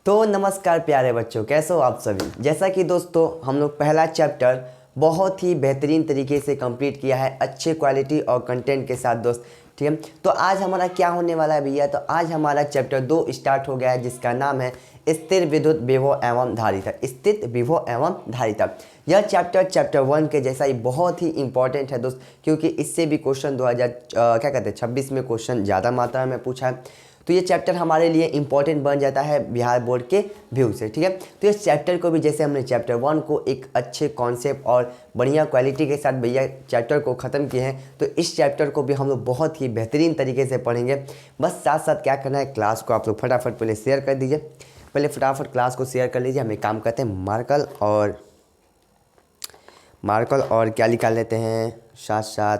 तो नमस्कार प्यारे बच्चों, कैसे हो आप सभी। जैसा कि दोस्तों हम लोग पहला चैप्टर बहुत ही बेहतरीन तरीके से कंप्लीट किया है, अच्छे क्वालिटी और कंटेंट के साथ दोस्त। ठीक है, तो आज हमारा क्या होने वाला है भैया, तो आज हमारा चैप्टर 2 स्टार्ट हो गया है, जिसका नाम है स्थिर विद्युत विभव एवं धारिता। स्थित विभव एवं धारिता यह चैप्टर 1 के जैसा ही बहुत ही इंपॉर्टेंट है दोस्त, क्योंकि इससे भी क्वेश्चन 2026 में क्वेश्चन ज़्यादा मात्रा में पूछा है। तो ये चैप्टर हमारे लिए इंपॉर्टेंट बन जाता है बिहार बोर्ड के व्यू से। ठीक है, तो इस चैप्टर को भी जैसे हमने चैप्टर 1 को एक अच्छे कॉन्सेप्ट और बढ़िया क्वालिटी के साथ भैया चैप्टर को ख़त्म किए हैं, तो इस चैप्टर को भी हम लोग बहुत ही बेहतरीन तरीके से पढ़ेंगे। बस साथ साथ क्या करना है, क्लास को आप लोग फटाफट पहले शेयर कर दीजिए। पहले फटाफट क्लास को शेयर कर लीजिए। हम एक काम करते हैं, मार्कल और क्या निकाल लेते हैं, साथ साथ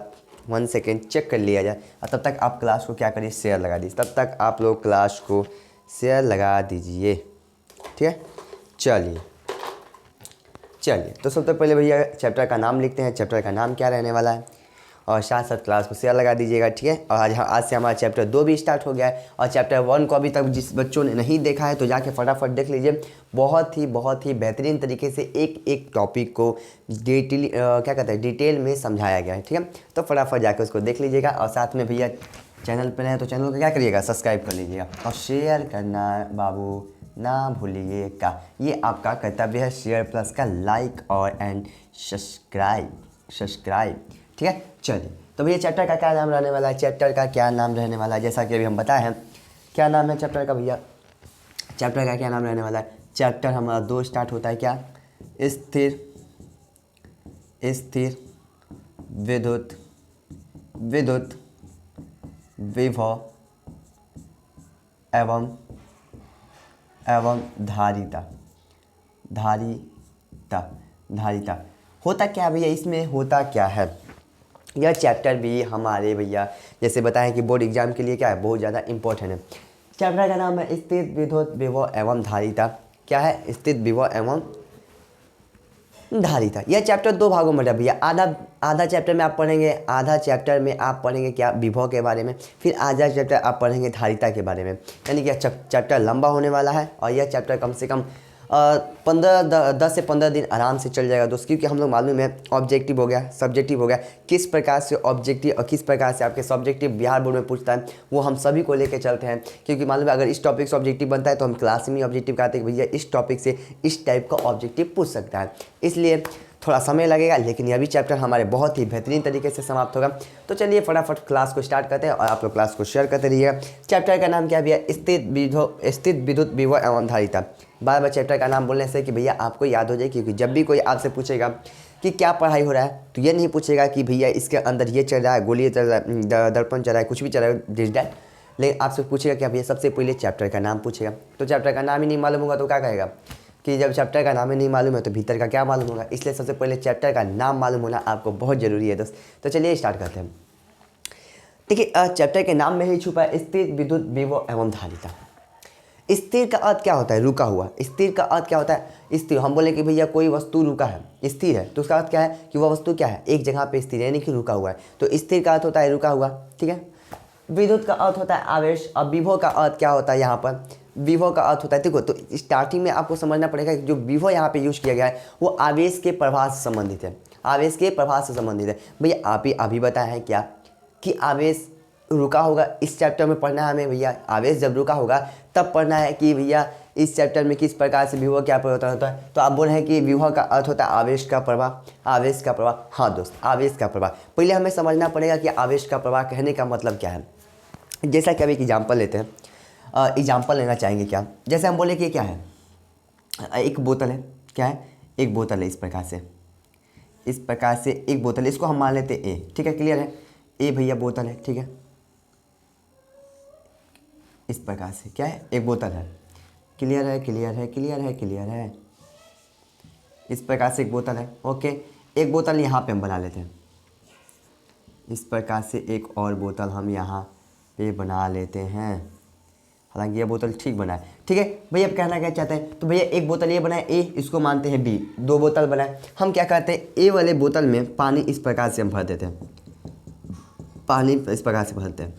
1 सेकेंड चेक कर लिया जाए। और तब तक आप क्लास को क्या करिए, शेयर लगा दीजिए। तब तक आप लोग क्लास को शेयर लगा दीजिए। ठीक है, चलिए तो सबसे पहले भैया चैप्टर का नाम लिखते हैं। चैप्टर का नाम क्या रहने वाला है, और साथ साथ क्लास को शेयर लगा दीजिएगा। ठीक है, और आज से हमारा चैप्टर 2 भी स्टार्ट हो गया है, और चैप्टर 1 को अभी तक जिस बच्चों ने नहीं देखा है तो जाके फटाफट देख लीजिए। बहुत ही बेहतरीन तरीके से एक एक टॉपिक को डिटेल में समझाया गया है। ठीक है, तो फटाफट जाके उसको देख लीजिएगा। और साथ में भैया चैनल पर हैं तो चैनल को क्या करिएगा, सब्सक्राइब कर लीजिएगा, और शेयर करना बाबू ना भूलिएगा। ये आपका कर्तव्य है, शेयर प्लस का लाइक और एंड सब्सक्राइब। ठीक है, चलिए तो भैया चैप्टर का क्या नाम रहने वाला है, जैसा कि अभी हम बताए हैं। क्या नाम है चैप्टर का भैया, चैप्टर का क्या नाम रहने वाला है। चैप्टर हमारा 2 स्टार्ट होता है, क्या, स्थिर विद्युत विभव एवं धारिता होता क्या है भैया, इसमें होता क्या है। यह चैप्टर भी हमारे भैया जैसे बताएं कि बोर्ड एग्जाम के लिए क्या है, बहुत ज़्यादा इंपॉर्टेंट है। चैप्टर का नाम है स्थिर विद्युत विभव एवं धारिता। क्या है, स्थिर विभव एवं धारिता। यह चैप्टर 2 भागों में है भैया। आधा चैप्टर में आप पढ़ेंगे क्या, विभव के बारे में, फिर आधा चैप्टर आप पढ़ेंगे धारिता के बारे में। यानी कि चैप्टर लंबा होने वाला है, और यह चैप्टर कम से कम 10 से 15 दिन आराम से चल जाएगा दोस्त, क्योंकि हम लोग मालूम है ऑब्जेक्टिव हो गया, सब्जेक्टिव हो गया, किस प्रकार से ऑब्जेक्टिव और किस प्रकार से आपके सब्जेक्टिव बिहार बोर्ड में पूछता है, वो हम सभी को लेकर चलते हैं। क्योंकि मालूम है अगर इस टॉपिक से ऑब्जेक्टिव बनता है तो हम क्लास में ऑब्जेक्टिव कहते हैं कि भैया इस टॉपिक से इस टाइप का ऑब्जेक्टिव पूछ सकता है। इसलिए थोड़ा समय लगेगा, लेकिन यह भी चैप्टर हमारे बहुत ही बेहतरीन तरीके से समाप्त होगा। तो चलिए फटाफट क्लास को स्टार्ट करते हैं, और आप लोग क्लास को शेयर करते रहिएगा। चैप्टर का नाम क्या भैया, स्थिर विद्युत विभव एवं धारिता। बार बार चैप्टर का नाम बोलने से कि भैया आपको याद हो जाए, क्योंकि जब भी कोई आपसे पूछेगा कि क्या पढ़ाई हो रहा है, तो ये नहीं पूछेगा कि भैया इसके अंदर ये चल रहा है, गोली चल रहा है, दर्पण चल रहा है, कुछ भी चल रहा है डिजिटल, लेकिन आपसे पूछेगा क्या भैया, सबसे पहले चैप्टर का नाम पूछेगा। तो चैप्टर का नाम ही नहीं मालूम होगा तो क्या कहेगा कि जब चैप्टर का नाम ही नहीं मालूम है तो भीतर का क्या मालूम होगा। इसलिए सबसे पहले चैप्टर का नाम मालूम होना आपको बहुत ज़रूरी है दोस्त। तो चलिए स्टार्ट करते हैं। देखिए चैप्टर के नाम में ही छुपा है स्थिर विद्युत विभव एवं धारिता। स्थिर का अर्थ क्या होता है, रुका हुआ। स्थिर का अर्थ क्या होता है, स्थिर। हम बोले कि भैया कोई वस्तु रुका है, स्थिर है, तो उसका अर्थ क्या है कि वह वस्तु क्या है, एक जगह पे स्थिर है, यानी कि रुका हुआ है। तो स्थिर का अर्थ होता है रुका हुआ। ठीक है, विद्युत का अर्थ होता है आवेश, और विभव का अर्थ क्या होता है, यहाँ पर विभव का अर्थ होता है, देखो तो स्टार्टिंग में आपको समझना पड़ेगा कि जो विभव यहाँ पे यूज किया गया है वो आवेश के प्रवाह से संबंधित है, आवेश के प्रवाह से संबंधित है। भैया आप ही अभी बताया है क्या कि आवेश रुका होगा। इस चैप्टर में पढ़ना है हमें भैया, आवेश जब रुका होगा तब पढ़ना है कि भैया इस चैप्टर में किस प्रकार से विभव क्या परिवर्तन होता है। तो आप बोल रहे हैं कि विभव का अर्थ होता है आवेश का प्रवाह, आवेश का प्रवाह। हाँ दोस्त, आवेश का प्रवाह। पहले हमें समझना पड़ेगा कि आवेश का प्रवाह कहने का मतलब क्या है। जैसा कि अभी एक एग्जाम्पल लेते हैं, एग्जाम्पल लेना चाहेंगे क्या, जैसे हम बोले कि क्या है, एक बोतल है, क्या है, एक बोतल है, इस प्रकार से एक बोतल है, इसको हम मान लेते हैं ए। ठीक है, क्लियर है, ए भैया बोतल है। ठीक है, इस प्रकार से क्या है, एक बोतल है, क्लियर है। इस प्रकार से एक बोतल है। ओके, एक बोतल यहाँ पे हम बना लेते हैं, इस प्रकार से एक और बोतल हम यहाँ पे बना लेते हैं। हालांकि ये बोतल ठीक बना है। ठीक है भैया, अब कहना क्या चाहते हैं, तो भैया एक बोतल ये बनाए ए, इसको मानते हैं बी, 2 बोतल बनाए। हम क्या करते हैं, ए वाले बोतल में पानी इस प्रकार से हम भर देते हैं, पानी इस प्रकार से भरते हैं।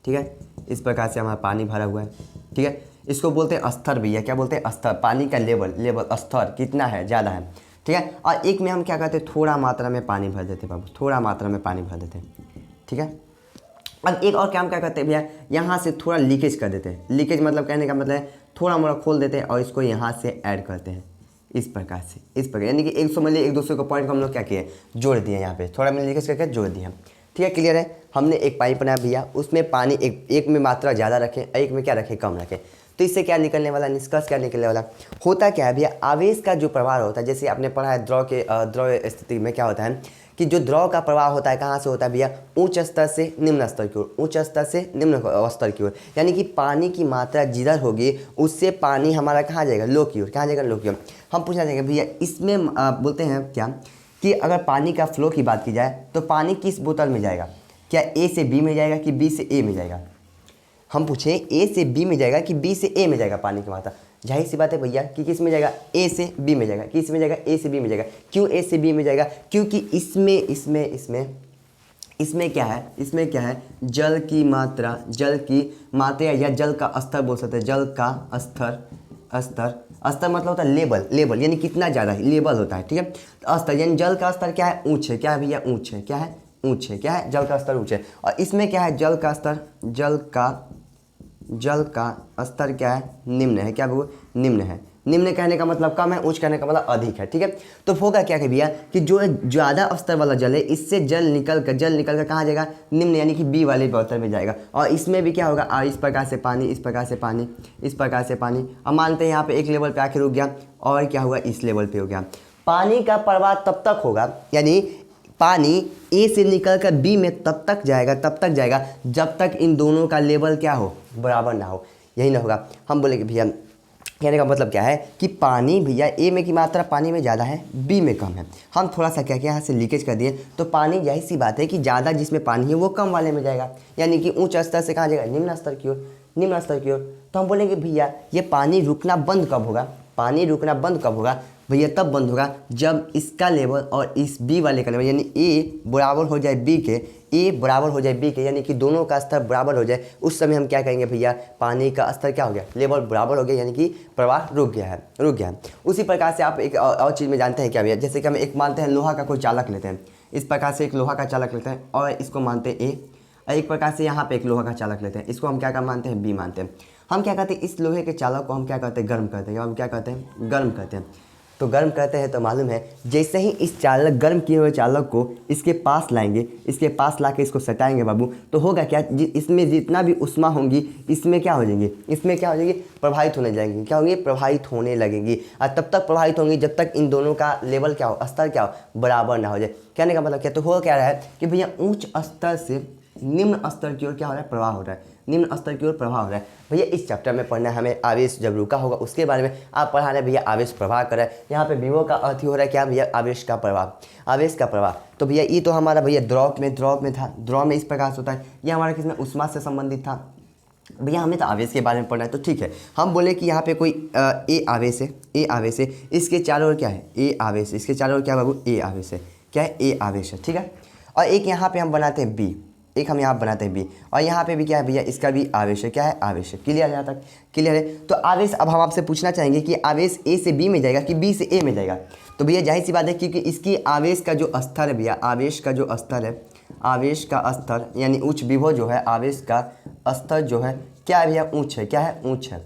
ठीक है, इस प्रकार से हमारा पानी भरा हुआ है। ठीक है, इसको बोलते हैं स्तर भैया, क्या बोलते हैं स्तर, पानी का लेवल स्तर कितना है, ज़्यादा है, ठीक है। और एक में हम क्या करते हैं, थोड़ा मात्रा में पानी भर देते हैं बाबू, थोड़ा मात्रा में पानी भर देते हैं, ठीक है। अब एक और काम क्या करते हैं भैया, यहाँ से थोड़ा लीकेज कर देते हैं। लीकेज मतलब कहने का मतलब है थोड़ा मोड़ा खोल देते हैं और इसको यहाँ से ऐड करते हैं इस प्रकार से, इस प्रकार, यानी कि 100 मिली एक दूसरे को पॉइंट को हम लोग क्या किए, जोड़ दिए, यहाँ पे थोड़ा में लीकेज करके जोड़ दिया, ठीक है, क्लियर है। हमने एक पाइप बनाया भैया, उसमें पानी एक में मात्रा ज़्यादा रखें, एक में क्या रखें, कम रखें। तो इससे क्या निकलने वाला, निष्कर्ष क्या निकलने वाला, होता क्या है भैया, आवेश का जो प्रवाह होता है, जैसे आपने पढ़ा है द्रव स्थिति में क्या होता है कि जो द्रव का प्रवाह होता है कहाँ से होता है भैया, उच्च स्तर से निम्न स्तर की ओर, उच्च स्तर से निम्न स्तर की ओर, यानी कि पानी की मात्रा जिधर होगी उससे पानी हमारा कहाँ जाएगा, लो की ओर, कहाँ जाएगा, लो की ओर। हम पूछना चाहेंगे भैया इसमें बोलते हैं क्या कि अगर पानी का फ्लो की बात की जाए तो पानी किस बोतल में जाएगा, क्या ए से बी में जाएगा कि बी से ए में जाएगा। हम पूछें ए से बी में जाएगा कि बी से ए में जाएगा पानी की मात्रा, जाहिर सी बात है भैया कि किस में जाएगा, ए से बी में जाएगा, किस में जाएगा, ए से बी में जाएगा। क्यों ए से बी में जाएगा, क्योंकि इसमें क्या है, इसमें क्या है, जल की मात्रा या जल का स्तर बोल सकते हैं, जल का स्तर मतलब होता है लेवल यानी कितना ज़्यादा है, लेवल होता है, ठीक है। तो स्तर यानी जल का स्तर क्या है, ऊँच है, क्या है भैया, ऊँच है, क्या है, ऊँच है, क्या है, जल का स्तर ऊँच है। और इसमें क्या है, जल का स्तर क्या है, निम्न है, क्या वो निम्न है। निम्न कहने का मतलब कम है, उच्च कहने का मतलब अधिक है, ठीक है। तो होगा क्या कि भैया कि जो ज़्यादा स्तर वाला जल है इससे जल निकल कर कहाँ जाएगा, निम्न यानी कि बी वाले बोतल में जाएगा। और इसमें भी क्या होगा, इस प्रकार से पानी, इस प्रकार से पानी, इस प्रकार से पानी। अब मानते हैं यहाँ पे एक लेवल पे आके रुक गया और क्या हुआ, इस लेवल पे हो गया। पानी का प्रवाह तब तक होगा, यानी पानी ए से निकल कर बी में तब तक जाएगा जब तक इन दोनों का लेवल क्या हो, बराबर ना हो, यही ना होगा। हम बोलेंगे भैया कहने का मतलब क्या है कि पानी भैया ए में की मात्रा पानी में ज़्यादा है, बी में कम है। हम थोड़ा सा क्या किया, यहाँ से लीकेज कर दिए, तो पानी जाहिर सी बात है कि ज़्यादा जिसमें पानी है वो कम वाले में जाएगा, यानी कि उच्च स्तर से कहाँ जाएगा, निम्न स्तर की ओर। तो हम बोलेंगे भैया ये पानी रुकना बंद कब होगा, भैया तब बंद होगा जब इसका लेवल और इस बी वाले का लेवल यानी ए बराबर हो जाए बी के, यानी कि दोनों का स्तर बराबर हो जाए। उस समय हम क्या कहेंगे भैया, पानी का स्तर क्या हो गया, लेवल बराबर हो गया, यानी कि प्रवाह रुक गया है। उसी प्रकार से आप एक और चीज़ में जानते हैं क्या भैया, जैसे कि हम एक मानते हैं लोहा का कोई चालक लेते हैं, इस प्रकार से एक लोहा का चालक लेते हैं और इसको मानते हैं ए, और एक प्रकार से यहाँ पे एक लोहा का चालक लेते हैं, इसको हम क्या मानते हैं, बी मानते हैं। हम क्या कहते हैं, इस लोहे के चालक को हम क्या कहते हैं, गर्म करते हैं। तो गर्म करते हैं तो मालूम है जैसे ही इस गर्म किए हुए चालक को इसके पास लाएंगे, इसके पास ला के इसको सटाएंगे बाबू, तो होगा क्या, इसमें जितना भी उष्मा होंगी इसमें क्या हो जाएंगी, प्रवाहित होने लगेंगी। और तब तक प्रवाहित होंगी जब तक इन दोनों का लेवल क्या हो, स्तर क्या हो, बराबर ना हो जाए। कहने का मतलब क्या, तो हो क्या रहा है कि भैया उच्च स्तर से निम्न स्तर की ओर क्या हो रहा है, प्रवाह हो रहा है, निम्न स्तर की ओर प्रवाह हो रहा है। भैया इस चैप्टर में पढ़ना है हमें आवेश जब रुका होगा उसके बारे में, आप पढ़ा रहे भैया आवेश प्रवाह कर रहा है। यहाँ पे विभव का अर्थ ही हो रहा है क्या भैया, आवेश का प्रवाह। तो भैया ये तो हमारा भैया द्रव में था, द्रव में इस प्रकार से होता है, ये हमारा किसमें, उष्मा से संबंधित था। भैया हमें तो आवेश के बारे में पढ़ना है, तो ठीक है हम बोले कि यहाँ पे कोई ए आवेश है, इसके चारों ओर क्या है, ए आवेश, इसके चारों ओर क्या बाबू, ए आवेश है, क्या है, ए आवेश है, ठीक है। और एक यहाँ पे हम बनाते हैं बी, बी, और यहाँ पे भी क्या है भैया, इसका भी आवेश है, क्या है, आवेश है। क्लियर है, यहाँ तक क्लियर है। तो आवेश, अब हम आपसे पूछना चाहेंगे कि आवेश ए से बी में जाएगा कि बी से ए में जाएगा। तो भैया जाहिर सी बात है क्योंकि इसकी आवेश का जो स्तर है भैया, आवेश का स्तर यानी उच्च विभव जो है, आवेश का स्तर जो है क्या है भैया, ऊँच है, क्या है, ऊँच है।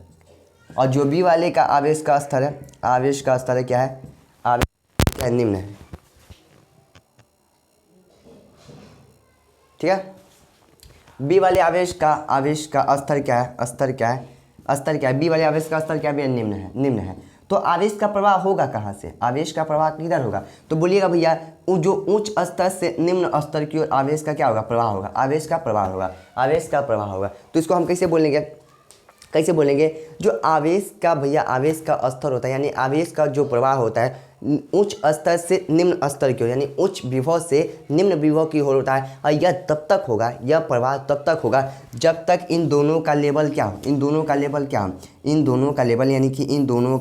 और जो बी वाले का आवेश का स्तर है, क्या है, आवेश क्या है, निम्न है, ठीक है। बी वाले आवेश का स्तर क्या है, बी वाले आवेश का स्तर क्या है, निम्न है। तो आवेश का प्रवाह होगा कहाँ से, आवेश का प्रवाह किधर होगा, तो बोलिएगा भैया जो उच्च स्तर से निम्न स्तर की ओर आवेश का क्या होगा, प्रवाह होगा, आवेश का प्रवाह होगा। तो इसको हम कैसे बोलेंगे, जो आवेश का स्तर होता है, यानी आवेश का जो प्रवाह होता है उच्च स्तर से निम्न स्तर की ओर, यानी उच्च विभव से निम्न विभव की ओर होता है। और यह प्रवाह तब तक होगा जब तक इन दोनों का लेवल यानी कि इन दोनों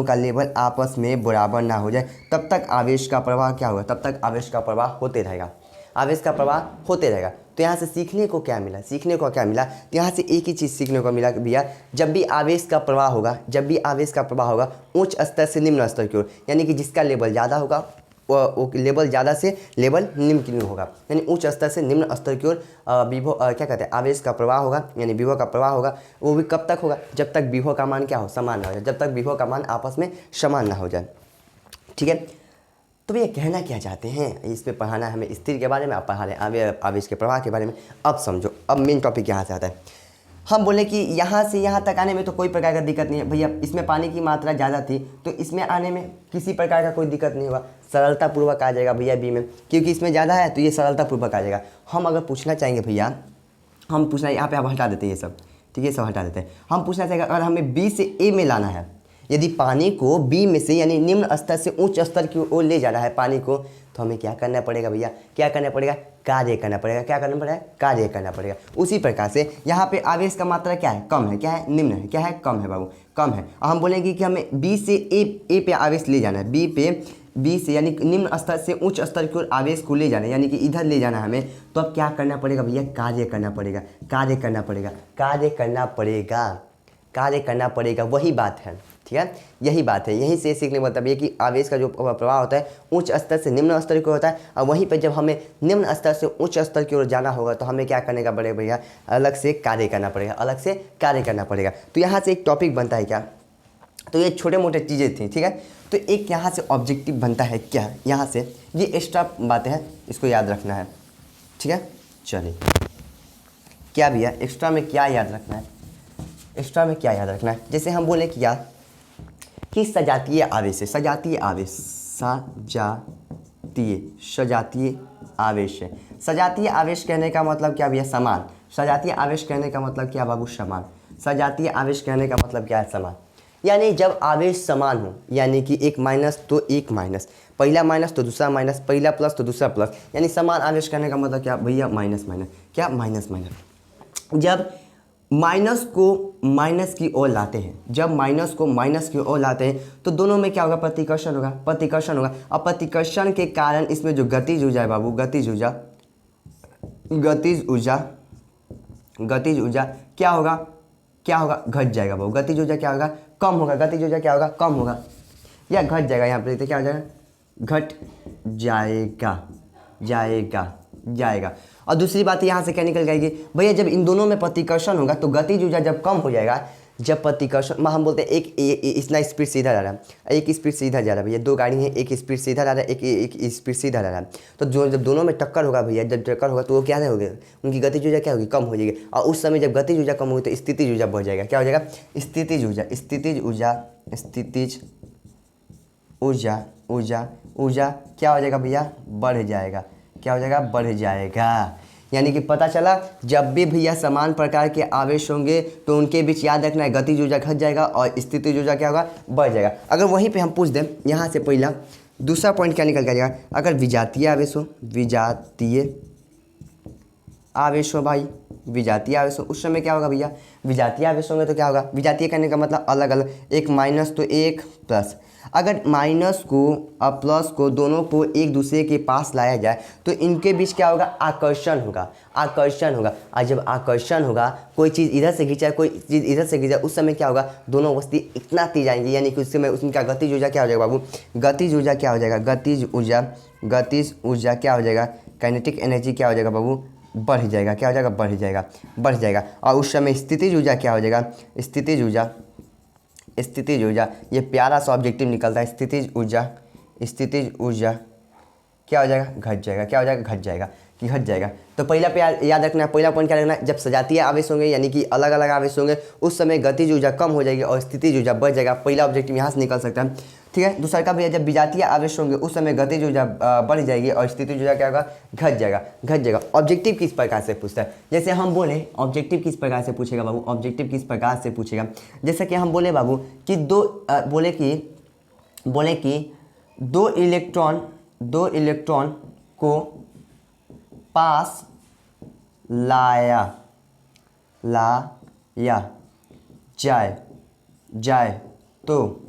का लेवल आपस में बराबर ना हो जाए, तब तक आवेश का प्रवाह क्या होगा, होते रहेगा। तो यहाँ से सीखने को क्या मिला, सीखने को क्या मिला, तो यहाँ से एक ही चीज़ सीखने को मिला कि भैया जब भी आवेश का प्रवाह होगा, जब भी आवेश का प्रवाह होगा उच्च स्तर से निम्न स्तर की ओर, यानी कि जिसका लेवल ज़्यादा होगा वो लेवल ज़्यादा से लेवल निम्न की ओर होगा, यानी उच्च स्तर से निम्न स्तर की ओर विभव क्या कहते हैं आवेश का प्रवाह होगा, यानी विभव का प्रवाह होगा। वो भी कब तक होगा, जब तक विभव का मान क्या हो, समान ना हो जाए, जब तक विभव का मान आपस में समान ना हो जाए। ठीक है, तो भैया कहना क्या चाहते हैं, इस पे पढ़ाना है हमें स्थिर के बारे में, आप पढ़ा रहे हैं आवेश के प्रवाह के बारे में। अब समझो, अब मेन टॉपिक यहाँ से आता है। हम बोले कि यहाँ से यहाँ तक आने में तो कोई प्रकार का दिक्कत नहीं है भैया, इसमें पानी की मात्रा ज़्यादा थी तो इसमें आने में किसी प्रकार का कोई दिक्कत नहीं होगा, सरलतापूर्वक आ जाएगा भैया बी में, क्योंकि इसमें ज़्यादा है तो ये सरलतापूर्वक आ जाएगा। हम अगर पूछना चाहेंगे भैया, हम पूछना यहाँ पे आप हटा देते हैं ये सब, ठीक है, सब हटा देते हैं। हम पूछना चाहेंगे अगर हमें बी से ए में लाना है, यदि पानी को बी में से यानी निम्न स्तर से उच्च स्तर की ओर ले जाना है पानी को, तो हमें क्या करना पड़ेगा भैया, क्या करना पड़ेगा, कार्य करना पड़ेगा। क्या करना पड़ेगा, कार्य करना पड़ेगा। उसी प्रकार से यहाँ पे आवेश का मात्रा क्या है, कम है, क्या है, निम्न है, क्या है, कम है बाबू, कम है। और हम बोलेंगे कि हमें बी से ए पे आवेश ले जाना है, बी से यानी निम्न स्तर से उच्च स्तर की ओर आवेश को ले जाना है, यानी कि इधर ले जाना है हमें, तो अब क्या करना पड़ेगा भैया, कार्य करना पड़ेगा, कार्य करना पड़ेगा, कार्य करना पड़ेगा, कार्य करना पड़ेगा। वही बात है, ठीक है, यही बात है। यहीं से सीखने का मतलब ये कि आवेश का जो प्रवाह होता है उच्च स्तर से निम्न स्तर की ओर होता है, और वहीं पर जब हमें निम्न स्तर से उच्च स्तर की ओर जाना होगा तो हमें क्या करने का पड़ेगा भैया, अलग से कार्य करना पड़ेगा, अलग से कार्य करना पड़ेगा। तो यहाँ से एक टॉपिक बनता है क्या, तो ये छोटे मोटे चीज़ें थी, ठीक है। तो एक यहाँ से ऑब्जेक्टिव बनता है क्या, यहाँ से ये एक्स्ट्रा बातें हैं, इसको याद रखना है, ठीक है। चलिए क्या भैया एक्स्ट्रा में क्या याद रखना है, एक्स्ट्रा में क्या याद रखना है, जैसे हम बोले कि यार कि सजातीय आवेश है, सजातीय आवेश, सजातीय आवेश है। सजातीय आवेश कहने का मतलब क्या भैया, समान। सजातीय आवेश कहने का मतलब क्या बाबू, समान। सजातीय आवेश कहने का मतलब क्या है, समान। यानी जब आवेश समान हो, यानी कि एक माइनस तो एक माइनस, पहला माइनस तो दूसरा माइनस, पहला प्लस तो दूसरा प्लस, यानी समान आवेश कहने का मतलब क्या भैया, माइनस माइनस, क्या माइनस माइनस। जब माइनस को माइनस की ओर लाते हैं, जब माइनस को माइनस की ओर लाते हैं तो दोनों में क्या होगा, प्रतिकर्षण होगा, प्रतिकर्षण होगा। और प्रतिकर्षण के कारण इसमें जो गतिज ऊर्जा है बाबू, गतिज ऊर्जा, गतिज ऊर्जा, गतिज ऊर्जा क्या होगा, क्या होगा, घट जाएगा बाबू। गतिज ऊर्जा क्या होगा, कम होगा। गतिज ऊर्जा क्या होगा, कम होगा या घट जाएगा। यहाँ पे देखते क्या हो जाएगा, घट जाएगा, जाएगा, जाएगा। और दूसरी बात यहाँ से क्या निकल जाएगी भैया, जब इन दोनों में प्रतिकर्षण होगा तो गतिज ऊर्जा जब कम हो जाएगा, जब प्रतिकर्षण हम बोलते हैं एक इतना स्पीड से इधर आ रहा है, एक स्पीड से इधर जा रहा है भैया, दो गाड़ी है, एक स्पीड से इधर आ रहा है, एक स्पीड से इधर आ रहा है, तो जो जब दोनों में टक्कर होगा भैया, जब टक्कर होगा तो वो क्या होगा, उनकी गतिज ऊर्जा क्या होगी, कम हो जाएगी। और उस समय जब गतिज ऊर्जा कम होगी तो स्थितिज ऊर्जा बढ़ जाएगा। क्या हो जाएगा, स्थितिज ऊर्जा, स्थितिज ऊर्जा, स्थितिज ऊर्जा, ऊर्जा क्या हो जाएगा भैया, बढ़ जाएगा। क्या हो जाएगा, बढ़ जाएगा। यानी कि पता चला जब भी भैया समान प्रकार के आवेश होंगे तो उनके बीच याद रखना है गतिज ऊर्जा घट जाएगा और स्थितिज ऊर्जा क्या होगा, बढ़ जाएगा। अगर वहीं पे हम पूछ दें यहाँ से पहला दूसरा पॉइंट क्या निकल जाएगा, अगर विजातीय आवेश हो, विजातीय आवेश हो भाई, विजातीय आवेश हो, उस समय क्या होगा भैया, विजातीय आवेश होंगे तो क्या होगा, विजातीय करने का मतलब अलग अलग, एक माइनस तो एक प्लस। अगर माइनस को और प्लस को दोनों को एक दूसरे के पास लाया जाए तो इनके बीच क्या होगा, आकर्षण होगा, आकर्षण होगा। और जब आकर्षण होगा, कोई चीज़ इधर से खींचा, कोई चीज़ इधर से खींचा, उस समय क्या होगा, दोनों वस्तु इतना तेज आएंगी, यानी कि उस समय उनका गतिज ऊर्जा क्या हो जाएगा बाबू, गतिज ऊर्जा क्या हो जाएगा, गतिज ऊर्जा, गतिज ऊर्जा क्या हो जाएगा, काइनेटिक एनर्जी क्या हो जाएगा बाबू, बढ़ जाएगा। क्या हो जाएगा, बढ़ जाएगा, बढ़ जाएगा। और उस समय स्थितिज ऊर्जा क्या हो जाएगा, स्थितिज ऊर्जा, स्थितिज ऊर्जा, ये प्यारा सा ऑब्जेक्टिव निकलता है, स्थितिज ऊर्जा, स्थितिज ऊर्जा क्या हो जाएगा, घट जाएगा। क्या हो जाएगा, घट जाएगा, कि घट जाएगा। तो पहला पे याद रखना है, पहला पॉइंट क्या रखना है, जब सजातीय आवेश होंगे यानी कि अलग अलग आवेश होंगे उस समय गतिज ऊर्जा कम हो जाएगी और स्थितिज ऊर्जा बढ़ जाएगा। पहला ऑब्जेक्टिव यहाँ से निकल सकता है, ठीक है। दूसरा का भैया जब विजातीय आवेश होंगे उस समय गतिज ऊर्जा बढ़ जाएगी और स्थितिज ऊर्जा क्या होगा, घट जाएगा, घट जाएगा। ऑब्जेक्टिव किस प्रकार से पूछता है, जैसे हम बोले ऑब्जेक्टिव किस प्रकार से पूछेगा बाबू, ऑब्जेक्टिव किस प्रकार से पूछेगा, जैसे कि हम बोले बाबू कि बोले कि दो इलेक्ट्रॉन को पास लाया जाए तो